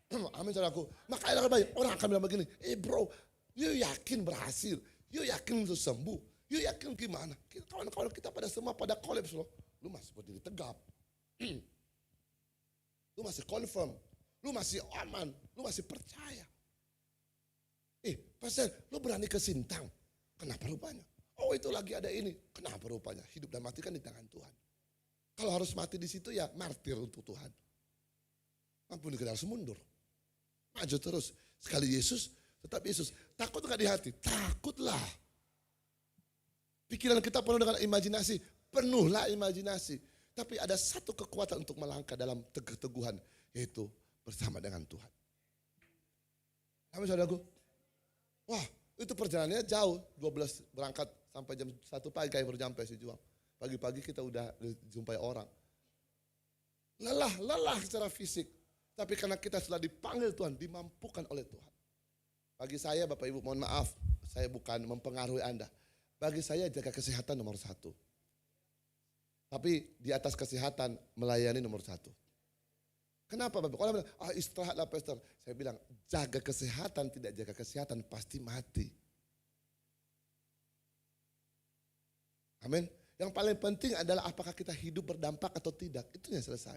Amin saudaraku. Makanya orang akan bilang begini, bro, you yakin berhasil? You yakin untuk sembuh? You yakin gimana? Kawan-kawan kita pada semua pada kolaps loh. Lu masih berdiri tegap. Lu masih confirm. Lu masih aman. Lu masih percaya. Pastor, lu berani ke Sintang. Kenapa rupanya? Oh itu lagi ada ini. Kenapa rupanya? Hidup dan mati kan di tangan Tuhan. Kalau harus mati di situ ya martir untuk Tuhan. Ampun kita harus mundur. Maju terus. Sekali Yesus, tetap Yesus. Takut gak di hati? Takutlah. Pikiran kita penuh dengan imajinasi. Penuhlah imajinasi. Tapi ada satu kekuatan untuk melangkah dalam keteguhan. Yaitu bersama dengan Tuhan. Amin saudaraku. Wah itu perjalanannya jauh. 12 berangkat sampai jam 1 pagi kayak baru sampai si Juang. Pagi-pagi kita udah jumpai orang. Lelah, lelah secara fisik. Tapi karena kita sudah dipanggil Tuhan, dimampukan oleh Tuhan. Bagi saya Bapak Ibu mohon maaf, saya bukan mempengaruhi Anda. Bagi saya jaga kesehatan nomor satu. Tapi di atas kesehatan melayani nomor satu. Kenapa Bapak? Orang bilang, istirahatlah pastor. Saya bilang, jaga kesehatan, tidak jaga kesehatan pasti mati. Amin. Yang paling penting adalah apakah kita hidup berdampak atau tidak. Itu yang selesai.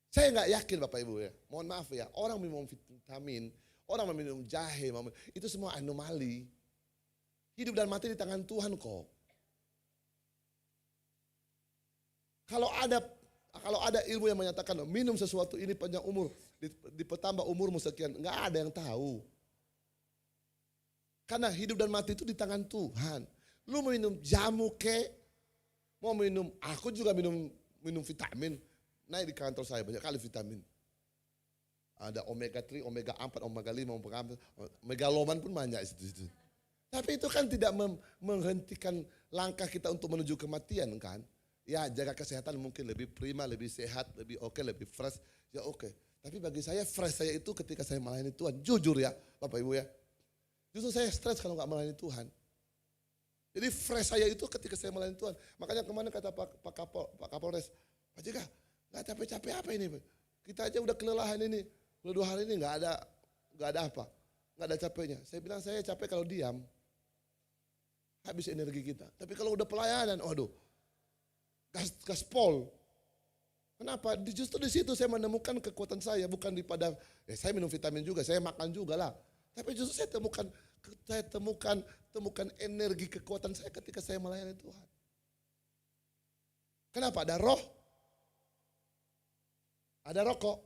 Saya nggak yakin Bapak Ibu ya. Mohon maaf ya. Orang minum vitamin, orang minum jahe, itu semua anomali. Hidup dan mati di tangan Tuhan kok. Kalau ada ilmu yang menyatakan minum sesuatu ini panjang umur, dipertambah umurmu sekian, nggak ada yang tahu. Karena hidup dan mati itu di tangan Tuhan. Lu mau minum jamu mau minum, aku juga minum vitamin. Naik di kantor saya banyak kali vitamin. Ada omega 3, omega 4, omega 5, omega loman pun banyak itu. Tapi itu kan tidak menghentikan langkah kita untuk menuju kematian kan. Ya jaga kesehatan mungkin lebih prima, lebih sehat, lebih oke, lebih fresh. Ya oke. Tapi bagi saya fresh saya itu ketika saya melayani Tuhan. Jujur ya Bapak Ibu ya. Justru saya stres kalau gak melayani Tuhan. Jadi fresh saya itu ketika saya melayani Tuhan. Makanya kemarin kata Pak Kapolres, Pak Jika gak capek-capek apa ini? Kita aja udah kelelahan ini. Udah 2 hari ini gak ada apa. Gak ada capeknya. Saya bilang saya capek kalau diam. Habis energi kita. Tapi kalau udah pelayanan, waduh. Gaspol. Kenapa? Justru di situ saya menemukan kekuatan saya, bukan daripada saya minum vitamin juga, saya makan juga lah. Tapi justru saya temukan energi kekuatan saya ketika saya melayani Tuhan. Kenapa? Ada roh. Ada rokok.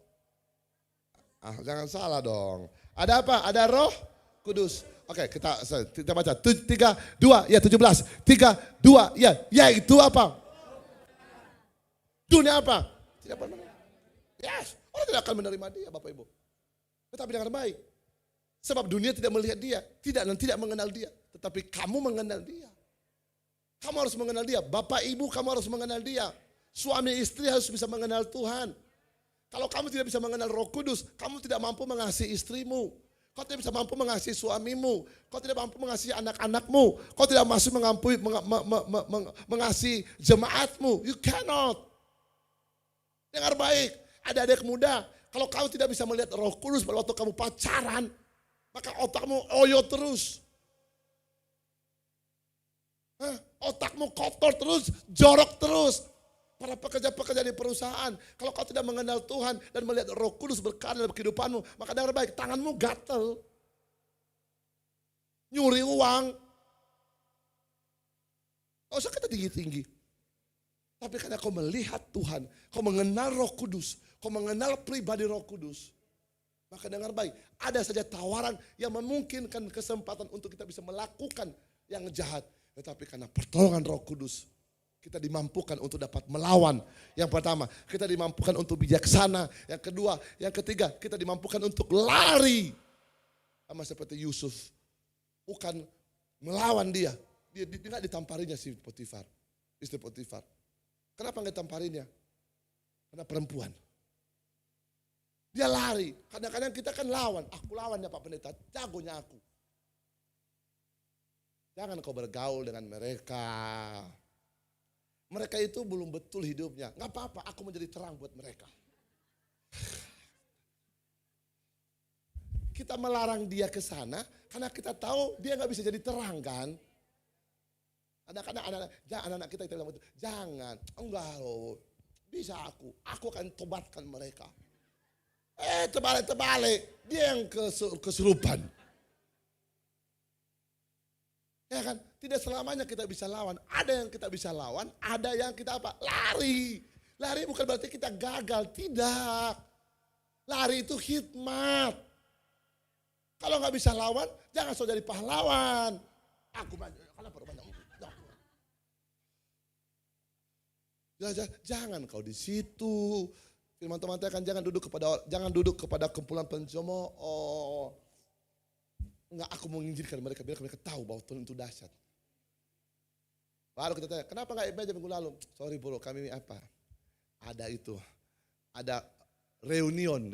Jangan salah dong. Ada apa? Ada Roh Kudus. Oke, kita baca. 3, 2, ya 17. 3, 2, ya itu apa? Dunia apa? Tidak pernah. Yes, orang tidak akan menerima dia Bapak Ibu. Tetapi dengan baik. Sebab dunia tidak melihat dia, tidak mengenal dia. Tetapi kamu mengenal dia. Kamu harus mengenal dia. Bapak Ibu kamu harus mengenal dia. Suami istri harus bisa mengenal Tuhan. Kalau kamu tidak bisa mengenal Roh Kudus, kamu tidak mampu mengasihi istrimu. Kau tidak bisa mampu mengasihi suamimu. Kau tidak mampu mengasihi anak-anakmu. Kau tidak mampu mengasihi jemaatmu. You cannot. Dengar baik, adik-adik muda, kalau kamu tidak bisa melihat Roh Kudus pada waktu kamu pacaran, maka otakmu oyo terus. Otakmu kotor terus, jorok terus. Para pekerja-pekerja di perusahaan, kalau kau tidak mengenal Tuhan dan melihat Roh Kudus berkarya dalam kehidupanmu, maka dengar baik, tanganmu gatel. Nyuri uang. Gak usah kata tinggi-tinggi. Tapi karena kau melihat Tuhan, kau mengenal Roh Kudus, kau mengenal pribadi Roh Kudus, maka dengar baik, ada saja tawaran yang memungkinkan kesempatan untuk kita bisa melakukan yang jahat. Tetapi karena pertolongan Roh Kudus, kita dimampukan untuk dapat melawan. Yang pertama, kita dimampukan untuk bijaksana. Yang kedua, yang ketiga, kita dimampukan untuk lari. Sama seperti Yusuf, bukan melawan dia. Dia nggak ditamparinya si Potifar, istri Potifar. Kenapa nggak tamparinya? Karena perempuan. Dia lari. Kadang-kadang kita kan lawan. Aku lawan ya Pak Pendeta, jagonya aku. Jangan kau bergaul dengan mereka. Mereka itu belum betul hidupnya. Nggak apa-apa, aku menjadi terang buat mereka. Kita melarang dia ke sana karena kita tahu dia nggak bisa jadi terang kan. Anak-anak kita bilang itu, jangan, enggak loh, bisa aku akan tobatkan mereka. Terbalik, dia yang kesurupan. Ya kan, tidak selamanya kita bisa lawan, ada yang kita bisa lawan, ada yang kita apa? Lari. Lari bukan berarti kita gagal, tidak. Lari itu hikmat. Kalau nggak bisa lawan, jangan so jadi pahlawan. Aku banyak, karena banyak. Jangan kau di situ. Firman Tuhan mengatakan jangan duduk kepada kumpulan pencemooh. Enggak, aku menginginkan mereka biar mereka tahu bahwa Tuhan itu dahsyat. Baru kita tanya, kenapa enggak ibadah minggu lalu? Sorry bro, kami apa? Ada reunion.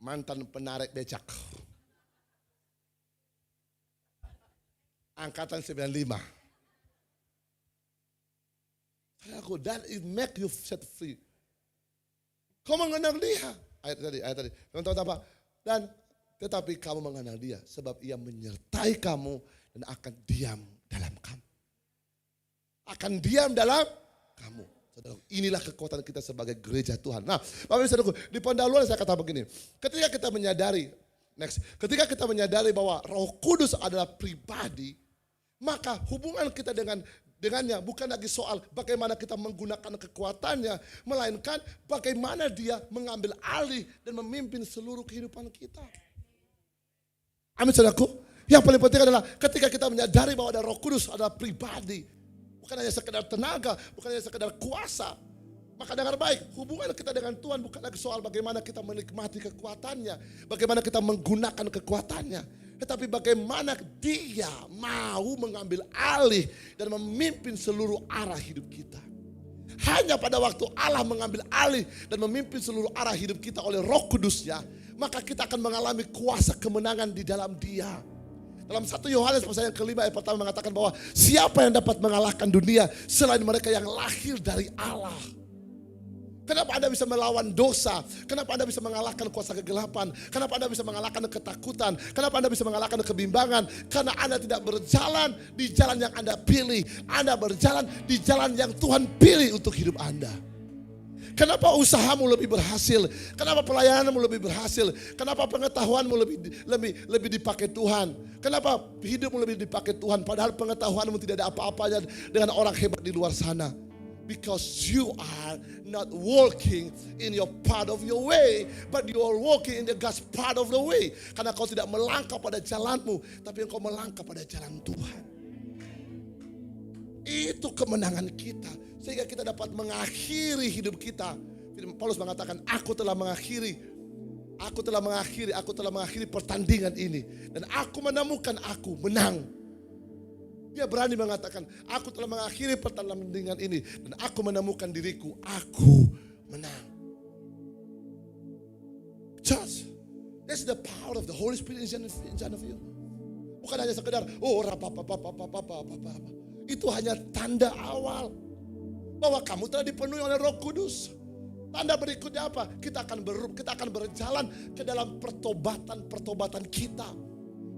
Mantan penarik becak. angkatan 95. Saudaraku, that it make you set free. Kau mengenal dia. Ayat tadi. Teman-teman apa? Dan tetapi kamu mengenal dia sebab ia menyertai kamu dan akan diam dalam kamu. Akan diam dalam kamu. Saudara, inilah kekuatan kita sebagai gereja Tuhan. Nah, Bapak Ibu Saudaraku, di pendahuluan saya kata begini. Ketika kita menyadari bahwa Roh Kudus adalah pribadi, maka hubungan kita dengannya bukan lagi soal bagaimana kita menggunakan kekuatannya, melainkan bagaimana dia mengambil alih dan memimpin seluruh kehidupan kita. Amin saudaraku. Yang paling penting adalah ketika kita menyadari bahwa ada Roh Kudus adalah pribadi, bukan hanya sekedar tenaga, bukan hanya sekedar kuasa. Maka dengar baik, hubungan kita dengan Tuhan bukan lagi soal bagaimana kita menikmati kekuatannya, bagaimana kita menggunakan kekuatannya, tetapi bagaimana dia mau mengambil alih dan memimpin seluruh arah hidup kita. Hanya pada waktu Allah mengambil alih dan memimpin seluruh arah hidup kita oleh Roh Kudusnya, maka kita akan mengalami kuasa kemenangan di dalam Dia. Dalam 1 Yohanes pasal yang kelima ayat pertama mengatakan bahwa siapa yang dapat mengalahkan dunia selain mereka yang lahir dari Allah. Kenapa Anda bisa melawan dosa? Kenapa Anda bisa mengalahkan kuasa kegelapan? Kenapa Anda bisa mengalahkan ketakutan? Kenapa Anda bisa mengalahkan kebimbangan? Karena Anda tidak berjalan di jalan yang Anda pilih. Anda berjalan di jalan yang Tuhan pilih untuk hidup Anda. Kenapa usahamu lebih berhasil? Kenapa pelayananmu lebih berhasil? Kenapa pengetahuanmu lebih dipakai Tuhan? Kenapa hidupmu lebih dipakai Tuhan? Padahal pengetahuanmu tidak ada apa-apanya dengan orang hebat di luar sana. Because you are not walking in your part of your way, but you are walking in the God's part of the way. Karena kau tidak melangkah pada jalanmu, tapi engkau melangkah pada jalan Tuhan. Itu kemenangan kita, sehingga kita dapat mengakhiri hidup kita. Paulus mengatakan, aku telah mengakhiri pertandingan ini, dan aku menemukan aku menang. Dia berani mengatakan, aku telah mengakhiri pertandingan ini dan aku menemukan diriku, aku menang. Just, that's the power of the Holy Spirit inside of you. Bukan hanya sekedar, itu hanya tanda awal bahwa kamu telah dipenuhi oleh Roh Kudus. Tanda berikutnya apa? Kita akan berjalan ke dalam pertobatan kita.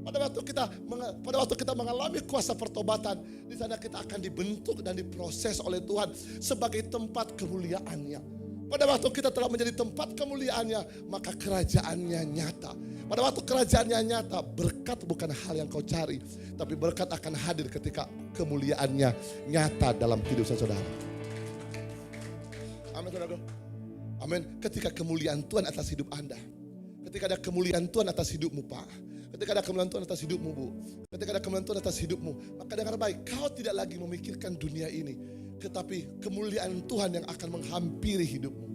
Pada waktu kita mengalami kuasa pertobatan, di sana kita akan dibentuk dan diproses oleh Tuhan sebagai tempat kemuliaannya. Pada waktu kita telah menjadi tempat kemuliaannya, maka kerajaannya nyata. Pada waktu kerajaannya nyata, berkat bukan hal yang kau cari, tapi berkat akan hadir ketika kemuliaannya nyata dalam hidup saudara. Amin saudara. Amin. Ketika kemuliaan Tuhan atas hidup Anda, ketika ada kemuliaan Tuhan atas hidupmu Pak, ketika ada kemuliaan Tuhan atas hidupmu Bu, ketika ada kemuliaan Tuhan atas hidupmu, maka dengar baik, kau tidak lagi memikirkan dunia ini, tetapi kemuliaan Tuhan yang akan menghampiri hidupmu.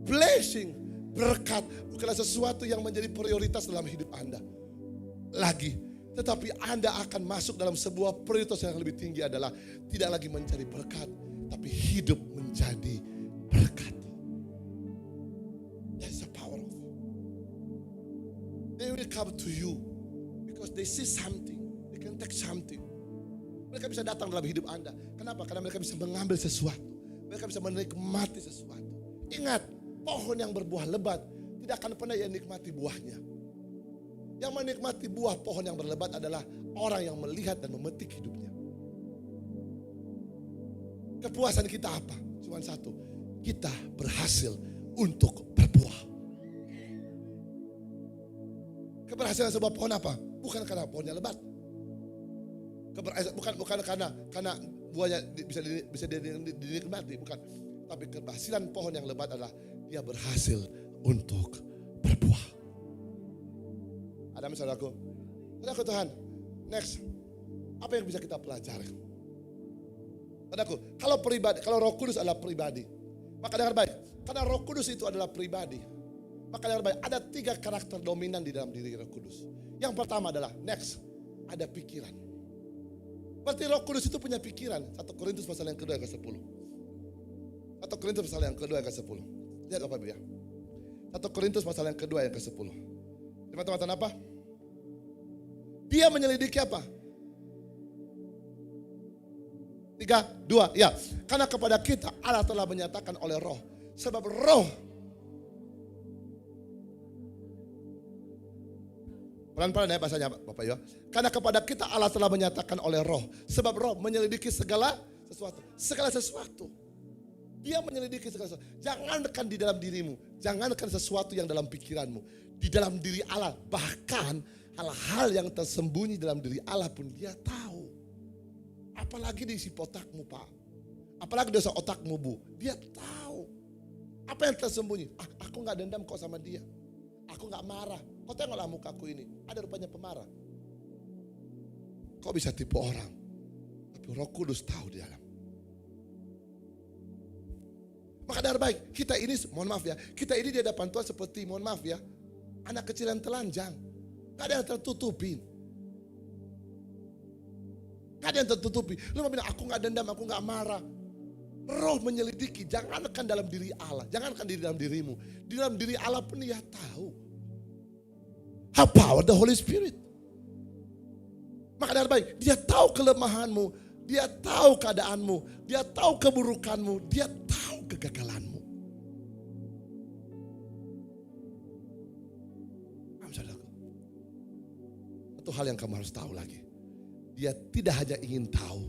Blessing, berkat, bukanlah sesuatu yang menjadi prioritas dalam hidup Anda lagi, tetapi Anda akan masuk dalam sebuah prioritas yang lebih tinggi adalah tidak lagi mencari berkat, tapi hidup menjadi berkat. That's the power of it. They will come to you because they see something, they can take something. Mereka bisa datang dalam hidup Anda. Kenapa? Karena mereka bisa mengambil sesuatu. Mereka bisa menikmati sesuatu. Ingat, pohon yang berbuah lebat tidak akan pernah yang nikmati buahnya. Yang menikmati buah pohon yang berlebat adalah orang yang melihat dan memetik hidupnya. Kepuasan kita apa? Cuma satu, kita berhasil untuk berbuah. Keberhasilan sebuah pohon apa? Bukan karena pohonnya lebat. Bukan karena buahnya bisa dinikmati, bukan. Tapi keberhasilan pohon yang lebat adalah dia berhasil untuk berbuah. Ada saudaraku? Saudaraku Tuhan, next, apa yang bisa kita pelajari? Saudaraku, kalau Roh Kudus adalah pribadi, maka dengar baik, karena Roh Kudus itu adalah pribadi, maka dengar baik, ada 3 karakter dominan di dalam diri Roh Kudus. Yang pertama adalah, next, ada pikiran. Berarti Roh Kudus itu punya pikiran. 1 Korintus pasal yang kedua ayat ke-10. 1 Korintus pasal yang kedua ayat ke-10. Lihat Bapak Ibu ya. 1 Korintus pasal yang kedua ayat ke-10. Teman-teman apa? Dia menyelidiki apa? 3, 2, ya. Karena kepada kita Allah telah menyatakan oleh roh. Sebab roh, pelan-pelan ya bahasanya Bapak ya. Karena kepada kita Allah telah menyatakan oleh roh. Sebab roh menyelidiki segala sesuatu. Segala sesuatu. Dia menyelidiki segala sesuatu. Jangankan di dalam dirimu. Jangankan sesuatu yang dalam pikiranmu. Di dalam diri Allah. Bahkan hal-hal yang tersembunyi dalam diri Allah pun dia tahu. Apalagi di isi otakmu Pak. Apalagi dosa otakmu Bu. Dia tahu. Apa yang tersembunyi. Aku gak dendam kok sama dia. Aku gak marah. Kau tengoklah mukaku ini. Ada rupanya pemarah. Kau bisa tipu orang. Tapi Roh Kudus tahu di dalam. Maka dari baik, kita ini, mohon maaf ya, kita ini di hadapan Tuhan seperti, mohon maaf ya, anak kecil yang telanjang. Gak ada yang tertutupin. Gak ada yang tertutupi. Lu mau bilang, aku gak dendam, aku gak marah. Roh menyelidiki, jangankan dalam diri Allah, jangankan di dalam dirimu. Di dalam diri Allah pun dia tahu. How power the Holy Spirit. Maka dari baik, dia tahu kelemahanmu, dia tahu keadaanmu, dia tahu keburukanmu, dia tahu kegagalanmu. Satu hal yang kamu harus tahu lagi. Dia tidak hanya ingin tahu,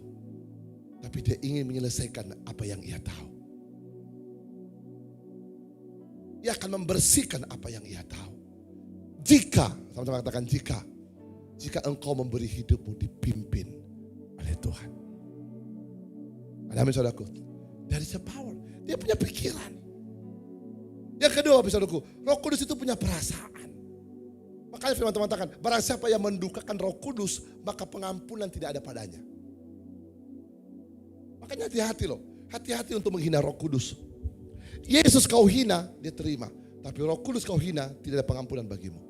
tapi dia ingin menyelesaikan apa yang ia tahu. Dia akan membersihkan apa yang ia tahu. Jika, sama-sama katakan jika engkau memberi hidupmu dipimpin oleh Tuhan. Amin saudaraku. There is a power. Dia punya pikiran. Yang kedua saudaraku, Roh Kudus itu punya perasaan. Makanya firman Tuhan katakan, barang siapa yang mendukakan Roh Kudus, maka pengampunan tidak ada padanya. Makanya hati-hati loh. Hati-hati untuk menghina Roh Kudus. Yesus kau hina, dia terima. Tapi Roh Kudus kau hina, tidak ada pengampunan bagimu.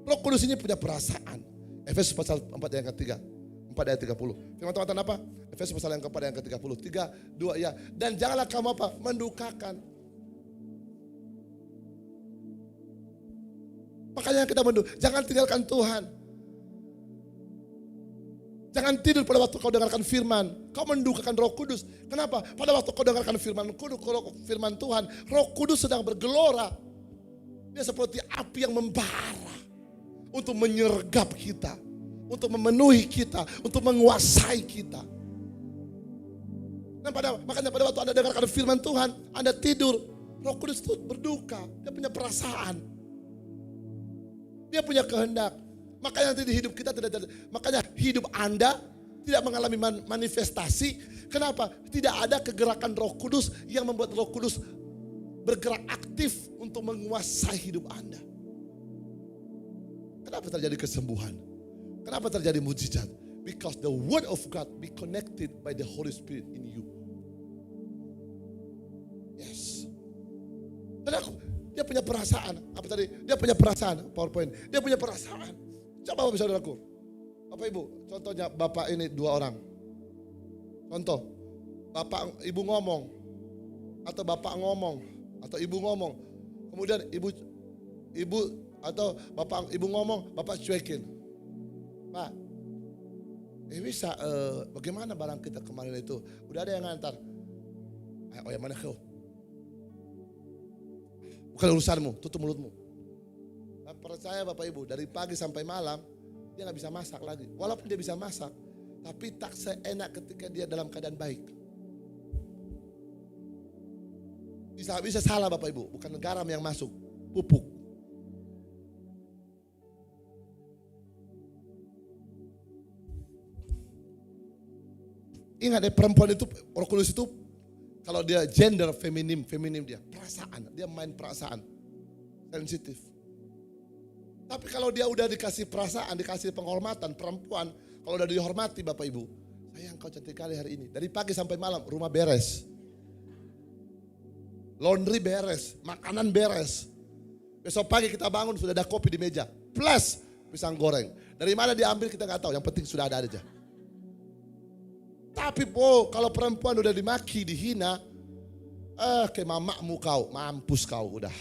Roh Kudus ini punya perasaan. Efesus pasal 4 ayat ketiga. 4 ayat 30. Firman Tuhan apa? Efesus pasal yang keempat ayat ke-30. 3, 2 ya. Dan janganlah kamu apa? Mendukakan. Makanya kita jangan tinggalkan Tuhan. Jangan tidur pada waktu kau dengarkan firman. Kau mendukakan Roh Kudus. Kenapa? Pada waktu kau dengarkan firman Tuhan, Roh Kudus sedang bergelora. Dia seperti api yang membara untuk menyergap kita, untuk memenuhi kita, untuk menguasai kita. Dan makanya pada waktu Anda dengarkan firman Tuhan, Anda tidur, Roh Kudus itu berduka. Dia punya perasaan. Dia punya kehendak. Makanya nanti di hidup kita makanya hidup Anda tidak mengalami manifestasi. Kenapa? Tidak ada kegerakan Roh Kudus yang membuat Roh Kudus bergerak aktif untuk menguasai hidup Anda. Kenapa terjadi kesembuhan? Kenapa terjadi mujizat? Because the word of God be connected by the Holy Spirit in you. Yes. Dan dia punya perasaan. Apa tadi? Dia punya perasaan. PowerPoint. Dia punya perasaan. Coba Bapak saudaraku. Bapak Ibu, contohnya Bapak ini 2 orang. Contoh. Bapak Ibu ngomong. Atau Bapak ngomong. Atau Ibu ngomong. Kemudian Ibu atau Bapak Ibu ngomong, Bapak cuekin. Pak, bisa bagaimana barang kita kemarin itu? Udah ada yang ngantar. Oh yang mana kau? Bukan urusanmu, tutup mulutmu. Nah, percaya Bapak Ibu, dari pagi sampai malam, dia gak bisa masak lagi. Walaupun dia bisa masak, tapi tak seenak ketika dia dalam keadaan baik. Bisa salah Bapak Ibu, bukan garam yang masuk, pupuk. Ingat ya, perempuan itu, Roh Kudus itu, kalau dia gender feminim dia, perasaan, dia main perasaan, sensitif. Tapi kalau dia udah dikasih perasaan, dikasih penghormatan, perempuan, kalau udah dihormati Bapak Ibu, sayang kau cantik kali hari ini, dari pagi sampai malam, rumah beres, laundry beres, makanan beres. Besok pagi kita bangun sudah ada kopi di meja, plus pisang goreng. Dari mana diambil kita nggak tahu, yang penting sudah ada aja. Tapi kalau perempuan udah dimaki, dihina, kayak mamakmu kau, mampus kau udah.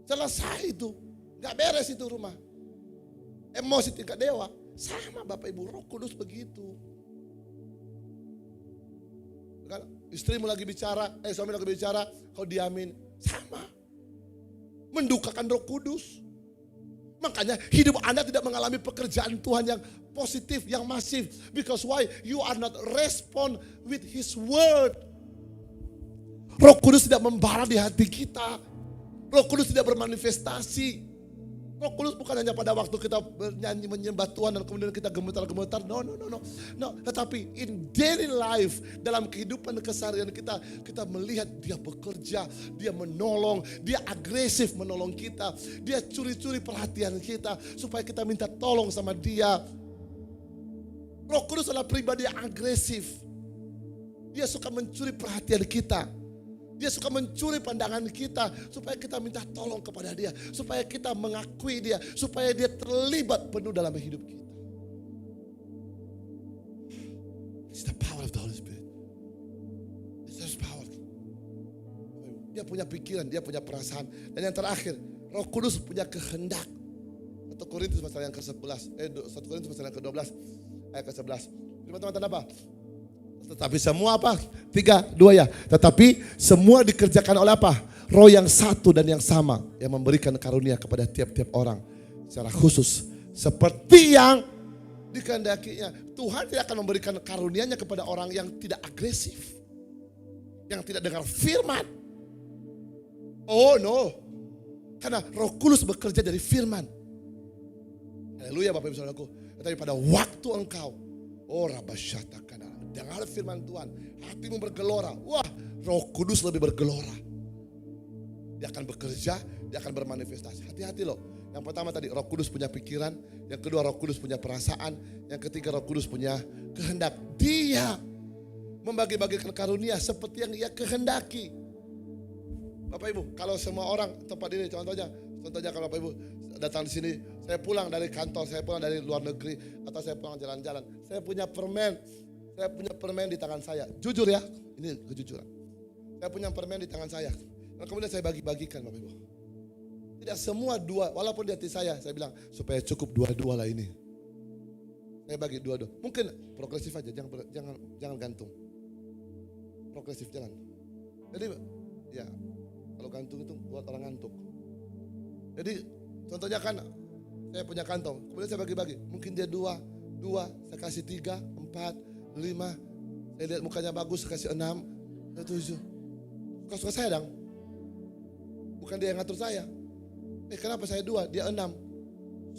Selesai itu, gak beres itu rumah. Emosi tingkat dewa, sama Bapak Ibu, Roh Kudus begitu. Istrimu lagi bicara, suami lagi bicara, kau diamin. Sama. Mendukakan Roh Kudus. Makanya hidup Anda tidak mengalami pekerjaan Tuhan yang positif, yang masif. Because why? You are not respond with His word. Roh Kudus tidak membara di hati kita. Roh Kudus tidak bermanifestasi. Roh Kudus bukan hanya pada waktu kita bernyanyi menyembah Tuhan dan kemudian kita gemetar-gemetar. No. Tetapi in daily life, dalam kehidupan keseharian kita, kita melihat dia bekerja, dia menolong, dia agresif menolong kita. Dia curi-curi perhatian kita supaya kita minta tolong sama dia. Roh Kudus adalah pribadi yang agresif. Dia suka mencuri perhatian kita. Dia suka mencuri pandangan kita supaya kita minta tolong kepada dia. Supaya kita mengakui dia. Supaya dia terlibat penuh dalam hidup kita. It's the power of the Holy Spirit. It's the power. Dia punya pikiran, dia punya perasaan. Dan yang terakhir, Roh Kudus punya kehendak. 1 Korintus pasal yang ke-11. 1 Korintus pasal yang ke-12 ayat ke-11. Firman Tuhan apa? Tetapi semua apa? 3, 2 ya. Tetapi semua dikerjakan oleh apa? Roh yang satu dan yang sama. Yang memberikan karunia kepada tiap-tiap orang. Secara khusus. Seperti yang dikehendakinya. Tuhan tidak akan memberikan karunianya kepada orang yang tidak agresif. Yang tidak dengar firman. Oh no. Karena Roh Kudus bekerja dari firman. Haleluya Bapak Ibu Saudaraku. Tetapi pada waktu engkau. Oh rabasyatakan. Dengar firman Tuhan, hatimu bergelora. Wah, Roh Kudus lebih bergelora. Dia akan bekerja, dia akan bermanifestasi. Hati-hati loh. Yang pertama tadi Roh Kudus punya pikiran, yang kedua Roh Kudus punya perasaan, yang ketiga Roh Kudus punya kehendak. Dia membagi-bagikan karunia seperti yang ia kehendaki. Bapak Ibu, kalau semua orang tempat ini contohnya kalau Bapak Ibu datang di sini, saya pulang dari kantor, saya pulang dari luar negeri atau saya pulang jalan-jalan, saya punya permen di tangan saya. Jujur ya, ini kejujuran. Saya punya permen di tangan saya. Dan kemudian saya bagi-bagikan Bapak Ibu. Tidak semua dua, walaupun di hati saya bilang supaya cukup dua-dua lah ini. Saya bagi dua-dua. Mungkin progresif aja, jangan gantung. Progresif jangan. Jadi ya, kalau gantung itu buat orang ngantuk. Jadi contohnya kan saya punya kantong, kemudian saya bagi-bagi. Mungkin dia dua, saya kasih 3, 4, 5, saya lihat mukanya bagus, saya kasih 6, 7. Suka-suka saya dong. Bukan dia yang ngatur saya. Kenapa saya 2, dia 6?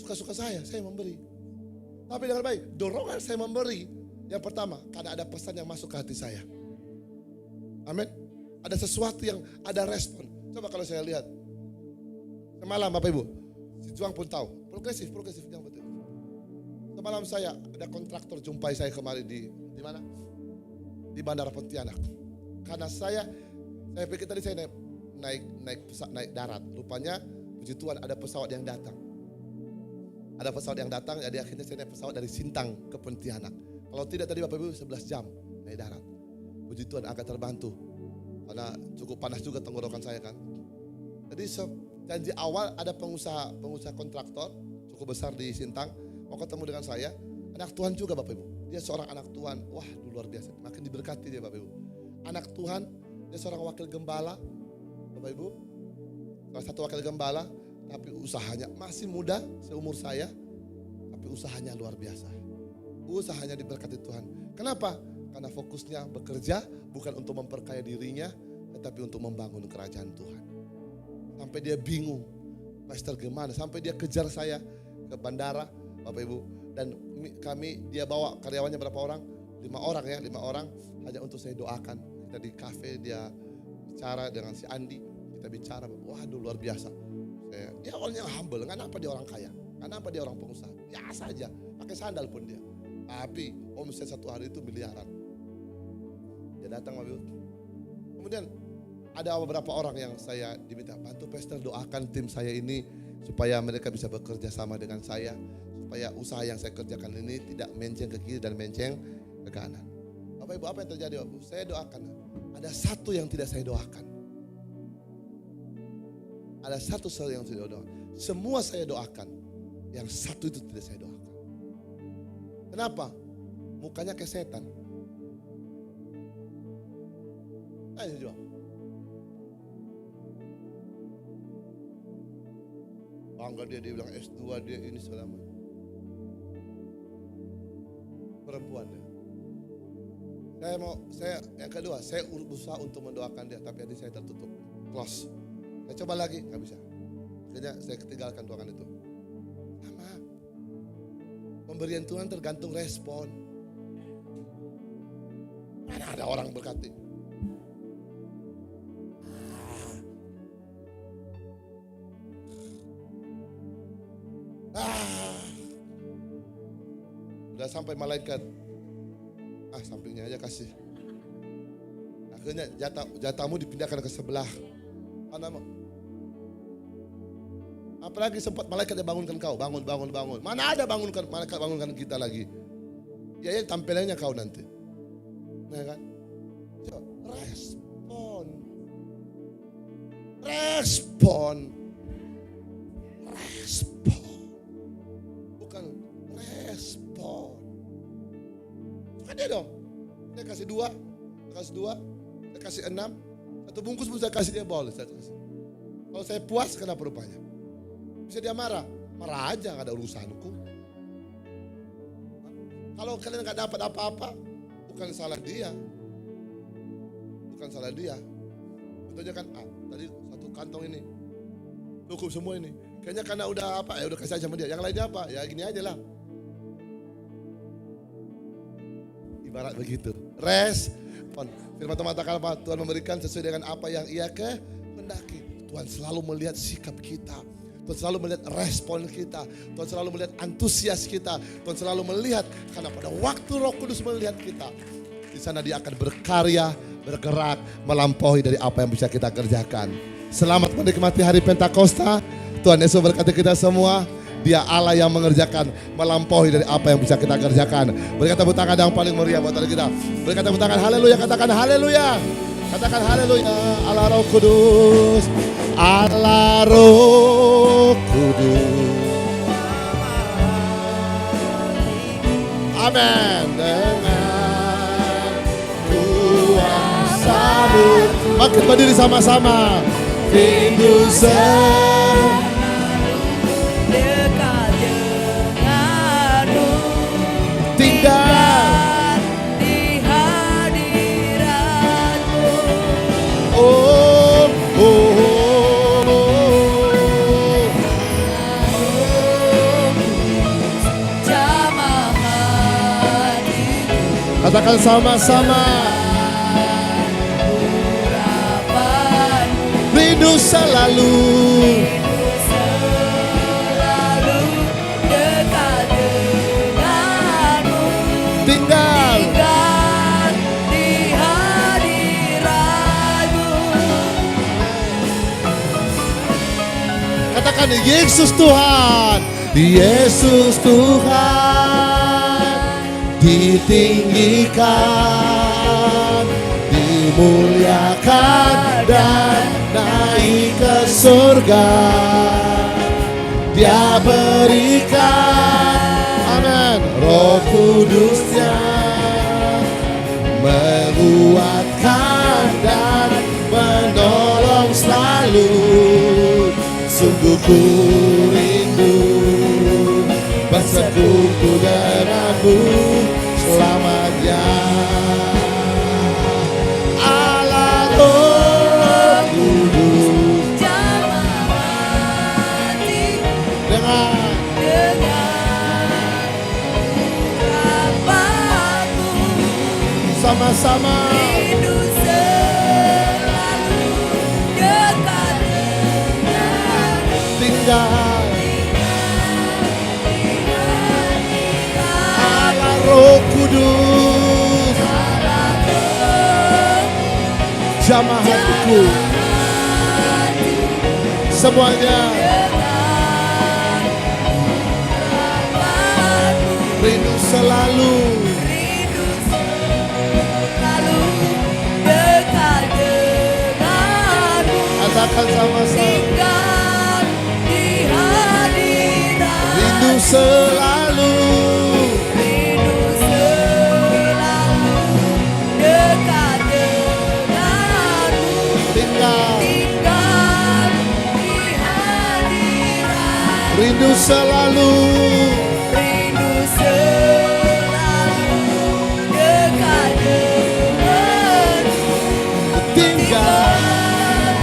Suka-suka saya memberi. Tapi dengan baik, dorongan saya memberi. Yang pertama, karena ada pesan yang masuk ke hati saya. Amin. Ada sesuatu yang ada respon. Coba kalau saya lihat. Semalam Bapak Ibu, si Juang pun tahu. Progresif jangan betul. Semalam saya ada kontraktor jumpai saya kemarin di mana? Di Bandara Pontianak. Karena saya pikir tadi saya naik darat. Rupanya puji Tuhan ada pesawat yang datang. Jadi akhirnya saya naik pesawat dari Sintang ke Pontianak. Kalau tidak tadi Bapak Ibu 11 jam naik darat. Puji Tuhan agak terbantu. Karena cukup panas juga tenggorokan saya kan. Jadi janji awal ada pengusaha kontraktor cukup besar di Sintang. Mau ketemu dengan saya, anak Tuhan juga Bapak Ibu. Dia seorang anak Tuhan, wah luar biasa. Makin diberkati dia Bapak Ibu. Anak Tuhan, dia seorang wakil gembala Bapak Ibu. Salah satu wakil gembala, tapi usahanya masih muda, seumur saya. Tapi usahanya luar biasa. Usahanya diberkati Tuhan. Kenapa? Karena fokusnya bekerja bukan untuk memperkaya dirinya, tetapi untuk membangun kerajaan Tuhan. Sampai dia bingung, Pastor gimana? Sampai dia kejar saya ke bandara Bapak Ibu. Dan dia bawa karyawannya berapa orang? 5 orang hanya untuk saya doakan. Kita di kafe dia bicara dengan si Andi, kita bicara, waduh luar biasa. Dia orangnya humble, kenapa dia orang kaya? Kenapa dia orang pengusaha? Biasa aja, pakai sandal pun dia. Tapi omset satu hari itu miliaran. Dia datang Bapak Ibu. Kemudian ada beberapa orang yang saya diminta bantu Pastor doakan tim saya ini supaya mereka bisa bekerja sama dengan saya, supaya usaha yang saya kerjakan ini tidak menceng ke kiri dan menceng ke kanan. Bapak Ibu, apa yang terjadi Bapak Ibu? Saya doakan. Ada satu yang tidak saya doakan. Ada satu yang tidak doakan. Semua saya doakan. Yang satu itu tidak saya doakan. Kenapa? Mukanya kayak setan. Ayo jawab. Bangga dia bilang S2 dia ini selama. Perempuan dia. Saya yang kedua, saya berusaha untuk mendoakan dia, tapi hati saya tertutup, close. Saya coba lagi, nggak bisa. Akhirnya saya tinggalkan ruangan itu. Sama. Pemberian Tuhan tergantung respon. Mana ada orang berkati. Udah sampai malaikat. Sampingnya aja kasih. Akhirnya jatahmu dipindahkan ke sebelah. Apalagi sempat malaikat yang bangunkan kau. Bangun. Mana ada malaikat bangunkan kita lagi. Ya tampilannya kau nanti. Nah kan. Respon. Bukan respon. Suka dia dong. Saya kasih 2, saya kasih 6, 1 bungkus pun saya kasih dia boleh. Saya kasih. Kalau saya puas kenapa rupanya? Bisa dia marah aja, gak ada urusanku. Kalau kalian gak dapat apa-apa, bukan salah dia. Contohnya kan, tadi 1 kantong ini, cukup semua ini. Kayaknya karena udah udah kasih aja sama dia. Yang lainnya apa? Ya gini aja lah. Ibarat begitu. Respon. Firman Tuhan mengatakan apa? Tuhan memberikan sesuai dengan apa yang ia kehendaki. Tuhan selalu melihat sikap kita. Tuhan selalu melihat respon kita. Tuhan selalu melihat antusias kita. Tuhan selalu melihat karena pada waktu Roh Kudus melihat kita, di sana dia akan berkarya, bergerak, melampaui dari apa yang bisa kita kerjakan. Selamat menikmati hari Pentakosta. Tuhan Yesus berkati kita semua. Dia Allah yang mengerjakan, melampaui dari apa yang bisa kita kerjakan. Berikan tepuk tangan yang paling meriah buat kita. Berikan tepuk tangan haleluya, katakan haleluya. Katakan haleluya. Allah Roh Kudus, Allah Roh Kudus. Amin. Dengan kuasa-Mu. Makin berdiri sama-sama. Rindu tinggal di hadirat-Mu. Jamah hatiku. Katakan sama-sama. Rindu selalu. Tinggal di hadirat-Mu. Katakan Yesus Tuhan, Yesus Tuhan, ditinggikan, dimuliakan dan naik ke surga. Dia berikan, amin, Roh Kudusnya menguatkan dan menolong selalu. Sungguh ku rindu bersekutu denganmu selamanya. Allah Roh Kudus, jamah hati dengan sama-sama. Rindu selalu dekat denganmu. Tinggal Allah Roh Kudus, jamah hatiku. Semuanya rindu selalu. Katakan sama-sama. Rindu selalu. Rindu selalu dekat denganmu. rindu selalu dekat denganmu, tinggal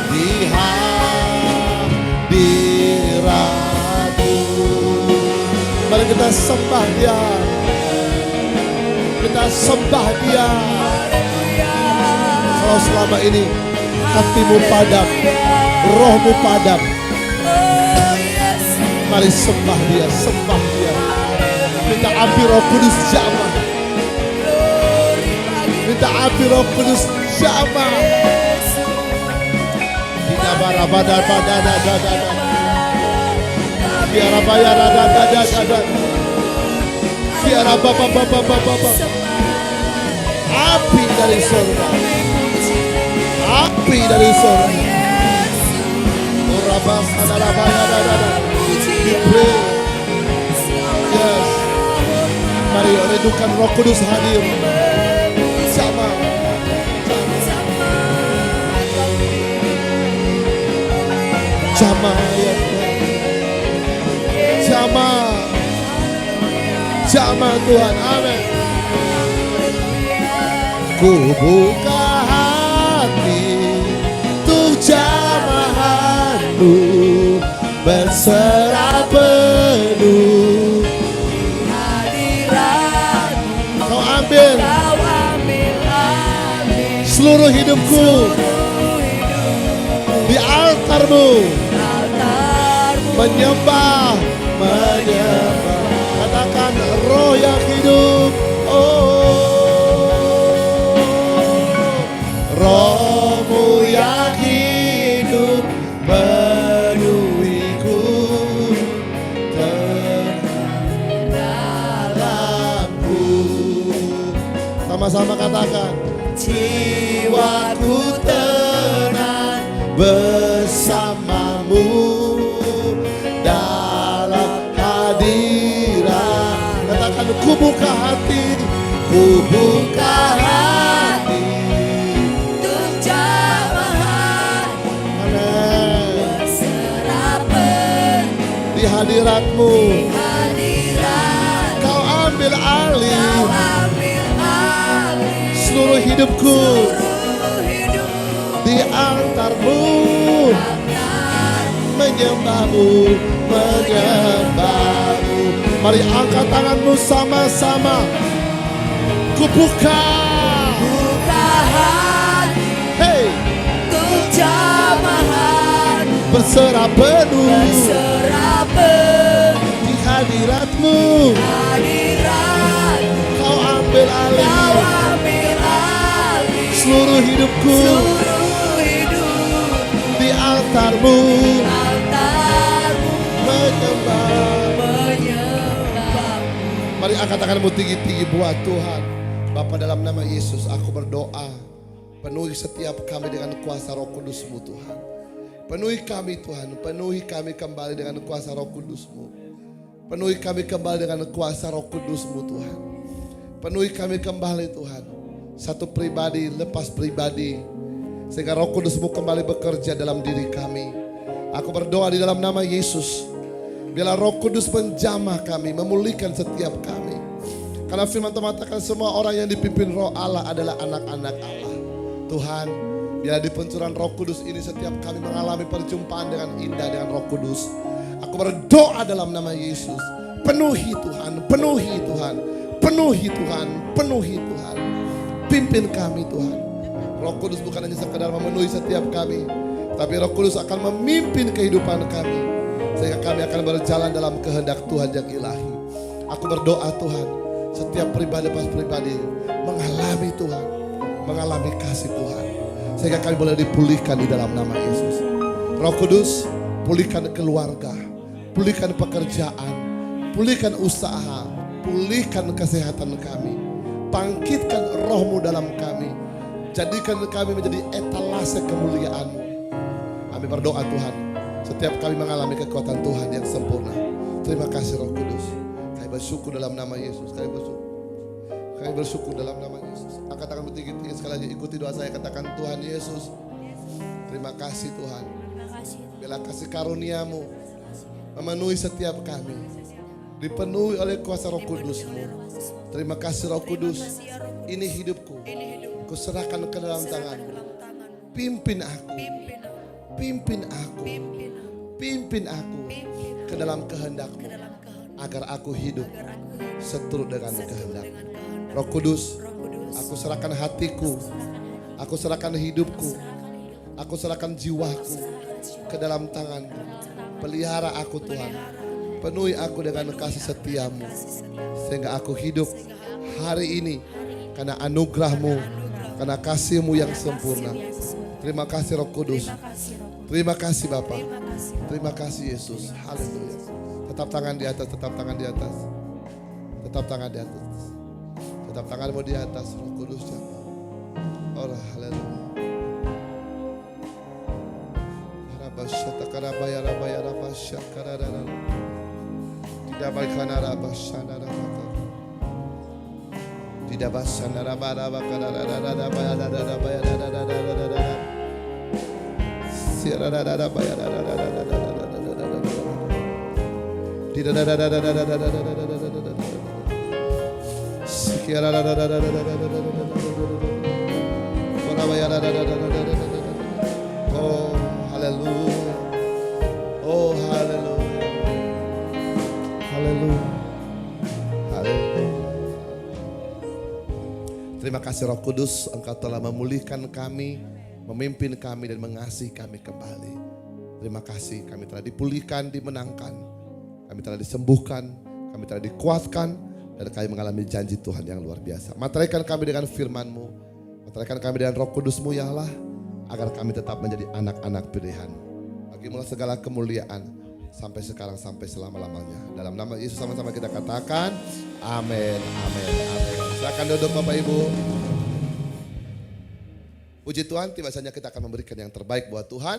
di hadiratmu. Mari kita sembah Dia, kita sembah Dia. Kalau selama ini hatimu padam, rohmu padam, mari sembah Dia, sembah Dia. Minta api Roh Kudus jamah, minta api Roh Kudus jamah. Tidak barabada-bada-bada-bada, biar bayar-bada-bada-bada, biar apa-apa-apa-apa-apa. Api dari surga, api dari surga. Urabas ada-ada-bada-bada. We pray. Yes. Mari rindukan Roh Kudus hadir. Sama. Sama ya Tuhan. Sama. Sama Tuhan. Amin. Ku buka hati untuk jamahanmu, berserah penuh hadiratmu. Kau ambil seluruh hidupku di altarmu, menyembah, menyembah. Katakan roh yang hidup, Rohmu yang hidup penuhiku dalamku. Sama-sama katakan, jiwaku tenang bersamamu dalam hadirat. Katakan, ku buka hati, ku buka hati untuk jamahan, berserah penuh di hadiratmu. Kau ambil alih seluruh hidupku di altarmu, menyembahmu, menyembahmu. Mari angkat tanganmu sama-sama. Ku buka hati, hey, untuk jamahan, berserah penuh di hadiratmu. Kau ambil alih seluruh hidupku di altarmu, menyembah. Mari angkat tanganmu tinggi-tinggi buat Tuhan. Bapa, dalam nama Yesus aku berdoa, penuhi setiap kami dengan kuasa Roh Kudus-Mu Tuhan. Penuhi kami Tuhan, penuhi kami kembali dengan kuasa Roh Kudus-Mu. Penuhi kami kembali dengan kuasa Roh Kudus-Mu Tuhan. Penuhi kami kembali Tuhan, satu pribadi lepas pribadi, sehingga Roh Kudus-Mu kembali bekerja dalam diri kami. Aku berdoa di dalam nama Yesus, biarlah Roh Kudus menjamah kami, memulihkan setiap kami. Karena firman Tuhan mengatakan semua orang yang dipimpin Roh Allah adalah anak-anak Allah. Tuhan, biarlah di pencurahan Roh Kudus ini setiap kami mengalami perjumpaan dengan indah dengan Roh Kudus. Aku berdoa dalam nama Yesus, penuhi Tuhan, penuhi Tuhan, penuhi Tuhan, penuhi Tuhan. Pimpin kami Tuhan. Roh Kudus bukan hanya sekedar memenuhi setiap kami, tapi Roh Kudus akan memimpin kehidupan kami, sehingga kami akan berjalan dalam kehendak Tuhan yang ilahi. Aku berdoa Tuhan, setiap pribadi pas pribadi mengalami Tuhan, mengalami kasih Tuhan, sehingga kami boleh dipulihkan di dalam nama Yesus. Roh Kudus, pulihkan keluarga, pulihkan pekerjaan, pulihkan usaha, pulihkan kesehatan kami. Bangkitkan roh-Mu dalam kami, jadikan kami menjadi etalase kemuliaan-Mu. Kami berdoa Tuhan, setiap kami mengalami kekuatan Tuhan yang sempurna. Terima kasih Roh Kudus. Kami bersyukur dalam nama Yesus. Kami bersyukur dalam nama Yesus. Angkat tangan tinggi-tinggi sekali lagi. Ikuti doa saya, katakan, Tuhan Yesus, terima kasih Tuhan. Bila kasih karunia-Mu memenuhi setiap kami. Dipenuhi oleh kuasa Roh Kudus-Mu. Terima kasih Roh Kudus. Ini hidupku. Kuserahkan ke dalam tangan-Mu. Pimpin aku. Pimpin aku. Pimpin aku ke dalam kehendak-Mu. Agar aku hidup seturut dengan kehendak. Roh Kudus, aku serahkan hatiku. Aku serahkan hidupku. Aku serahkan jiwaku ke dalam tangan-Mu. Pelihara aku Tuhan. Penuhi aku dengan kasih setia-Mu. Sehingga aku hidup hari ini karena anugerah-Mu, karena kasih-Mu yang sempurna. Terima kasih Roh Kudus. Terima kasih Bapa. Terima kasih Yesus. Haleluya. Tetap tangan di atas, tetap tangan di atas. Tetap tangan di atas. Tetap tanganmu di atas, Roh Kudus. Oh, haleluya. Tidak baik karena tidak basana raba oh haleluya, oh haleluya, haleluya, haleluya. Terima kasih Roh Kudus, Engkau telah memulihkan kami, memimpin kami dan mengasihi kami kembali. Terima kasih, kami telah dipulihkan, dimenangkan, kami telah disembuhkan, kami telah dikuatkan, dan kami mengalami janji Tuhan yang luar biasa. Materaikan kami dengan firman-Mu, materaikan kami dengan Roh Kudus-Mu ya Allah, agar kami tetap menjadi anak-anak pilihan. Bagimu segala kemuliaan sampai sekarang, sampai selama-lamanya. Dalam nama Yesus sama-sama kita katakan, amin, amin, amin. Silakan duduk Bapak Ibu. Puji Tuhan, tiba saja kita akan memberikan yang terbaik buat Tuhan.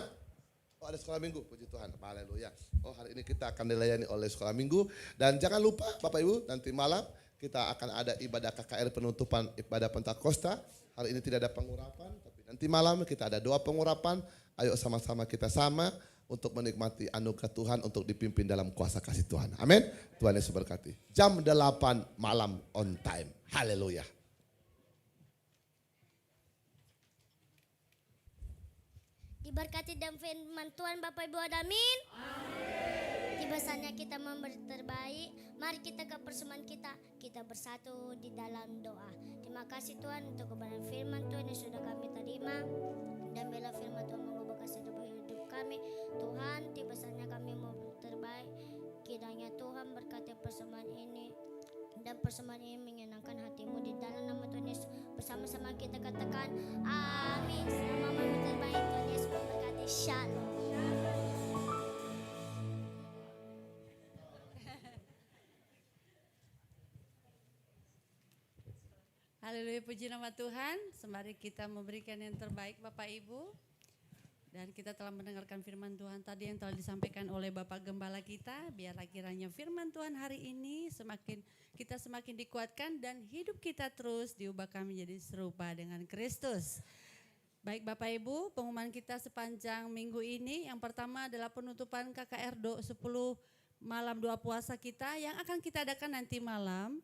Oh, ada sekolah minggu, puji Tuhan, haleluya. Oh, hari ini kita akan dilayani oleh sekolah minggu. Dan jangan lupa Bapak Ibu, nanti malam kita akan ada ibadah KKR penutupan ibadah Pentakosta. Hari ini tidak ada pengurapan, tapi nanti malam kita ada doa pengurapan. Ayo sama-sama kita sama untuk menikmati anugerah Tuhan, untuk dipimpin dalam kuasa kasih Tuhan. Amin. Tuhan Yesus berkati. Jam 8 malam on time. Haleluya. Diberkati dan firman Tuhan Bapak Ibu amin. Tiba saatnya kita memberi terbaik. Mari kita ke persembahan kita bersatu di dalam doa. Terima kasih Tuhan untuk kebenaran firman Tuhan yang sudah kami terima. Dan bila firman Tuhan mengubah kasih hidup kami, Tuhan tiba saatnya kami mau terbaik. Kiranya Tuhan berkati persembahan ini dan persembahan ini menyenangkan hatimu di dalam nama Tuhan Yesus. Bersama-sama kita katakan amin. Selama kami terbaik Tuhan Yesus memberkati. Shalom. Haleluya, puji nama Tuhan. Mari kita memberikan yang terbaik Bapak Ibu. Dan kita telah mendengarkan firman Tuhan tadi yang telah disampaikan oleh Bapak Gembala kita. Biarlah kiranya firman Tuhan hari ini kita semakin dikuatkan dan hidup kita terus diubahkan menjadi serupa dengan Kristus. Baik Bapak Ibu, pengumuman kita sepanjang minggu ini. Yang pertama adalah penutupan KKR 10 malam doa puasa kita yang akan kita adakan nanti malam.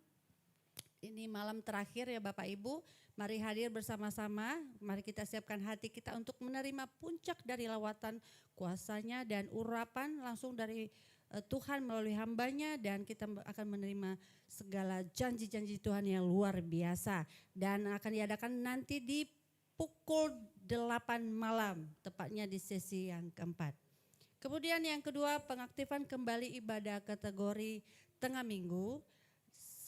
Ini malam terakhir ya Bapak Ibu, mari hadir bersama-sama, mari kita siapkan hati kita untuk menerima puncak dari lawatan kuasanya dan urapan langsung dari Tuhan melalui hambanya, dan kita akan menerima segala janji-janji Tuhan yang luar biasa. Dan akan diadakan nanti di pukul 8 malam, tepatnya di sesi yang keempat. Kemudian yang kedua, pengaktifan kembali ibadah kategori tengah minggu.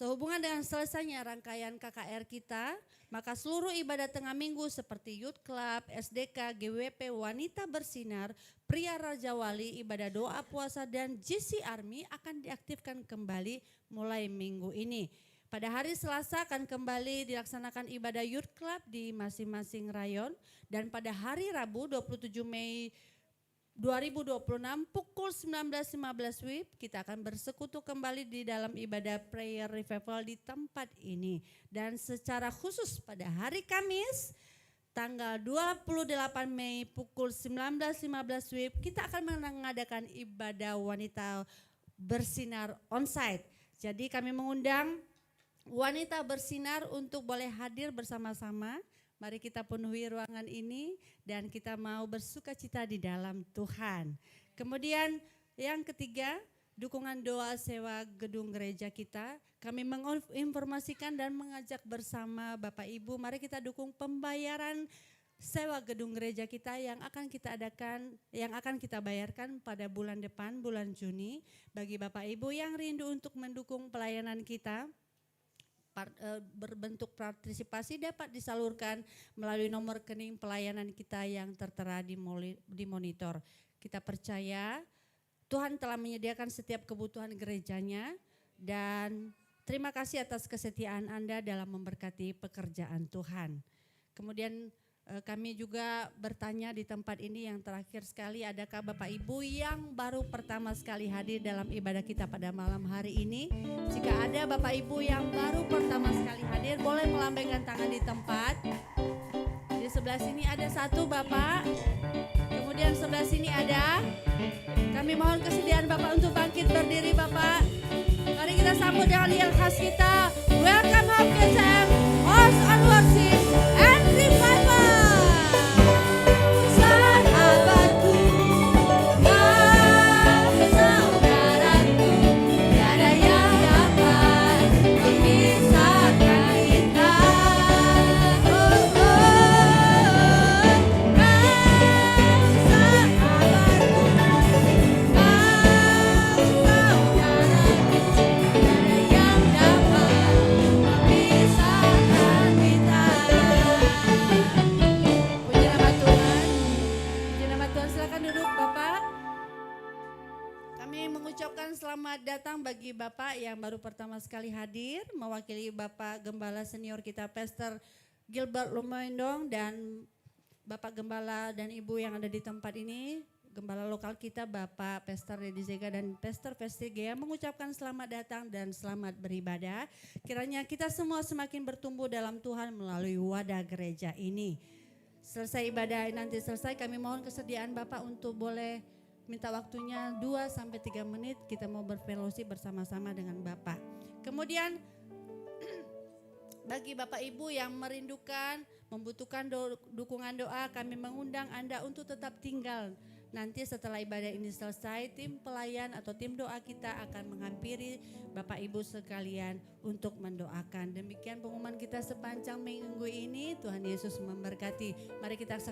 Sehubungan dengan selesainya rangkaian KKR kita, maka seluruh ibadah tengah minggu seperti Youth Club, SDK, GWP, Wanita Bersinar, Pria Raja Wali, ibadah doa puasa dan GC Army akan diaktifkan kembali mulai minggu ini. Pada hari Selasa akan kembali dilaksanakan ibadah Youth Club di masing-masing rayon, dan pada hari Rabu 27 Mei 2026 pukul 19.15 WIB kita akan bersekutu kembali di dalam ibadah prayer revival di tempat ini. Dan secara khusus pada hari Kamis tanggal 28 Mei pukul 19.15 WIB kita akan mengadakan ibadah wanita bersinar onsite. Jadi kami mengundang wanita bersinar untuk boleh hadir bersama-sama. Mari kita penuhi ruangan ini dan kita mau bersukacita di dalam Tuhan. Kemudian yang ketiga, dukungan doa sewa gedung gereja kita. Kami menginformasikan dan mengajak bersama Bapak Ibu, mari kita dukung pembayaran sewa gedung gereja kita yang akan kita adakan, yang akan kita bayarkan pada bulan depan, bulan Juni. Bagi Bapak Ibu yang rindu untuk mendukung pelayanan kita, berbentuk partisipasi dapat disalurkan melalui nomor rekening pelayanan kita yang tertera di monitor. Kita percaya Tuhan telah menyediakan setiap kebutuhan gerejanya dan terima kasih atas kesetiaan Anda dalam memberkati pekerjaan Tuhan. Kemudian kami juga bertanya di tempat ini yang terakhir sekali, adakah Bapak Ibu yang baru pertama sekali hadir dalam ibadah kita pada malam hari ini? Jika ada Bapak Ibu yang baru pertama sekali hadir, boleh melambaikan tangan di tempat. Di sebelah sini ada satu Bapak, kemudian sebelah sini ada. Kami mohon kesediaan Bapak untuk bangkit berdiri Bapak. Mari kita sambut dengan yel khas kita. Welcome home KCM, Host on Worship and Revival. Sahabatku, saudaraku, tiada yang dapat memisahkan kita. Selamat datang bagi Bapak yang baru pertama sekali hadir, mewakili Bapak Gembala Senior kita Pastor Gilbert Lumendong dan Bapak Gembala dan Ibu yang ada di tempat ini, Gembala lokal kita Bapak Pastor Dedi Zega dan Pastor Vestigea mengucapkan selamat datang dan selamat beribadah. Kiranya kita semua semakin bertumbuh dalam Tuhan melalui wadah gereja ini. Selesai ibadah nanti selesai, kami mohon kesediaan Bapak untuk boleh minta waktunya 2-3 menit kita mau berfellowship bersama-sama dengan Bapak. Kemudian bagi Bapak Ibu yang merindukan, membutuhkan dukungan doa, kami mengundang Anda untuk tetap tinggal. Nanti setelah ibadah ini selesai, tim pelayan atau tim doa kita akan menghampiri Bapak Ibu sekalian untuk mendoakan. Demikian pengumuman kita sepanjang minggu ini. Tuhan Yesus memberkati. Mari kita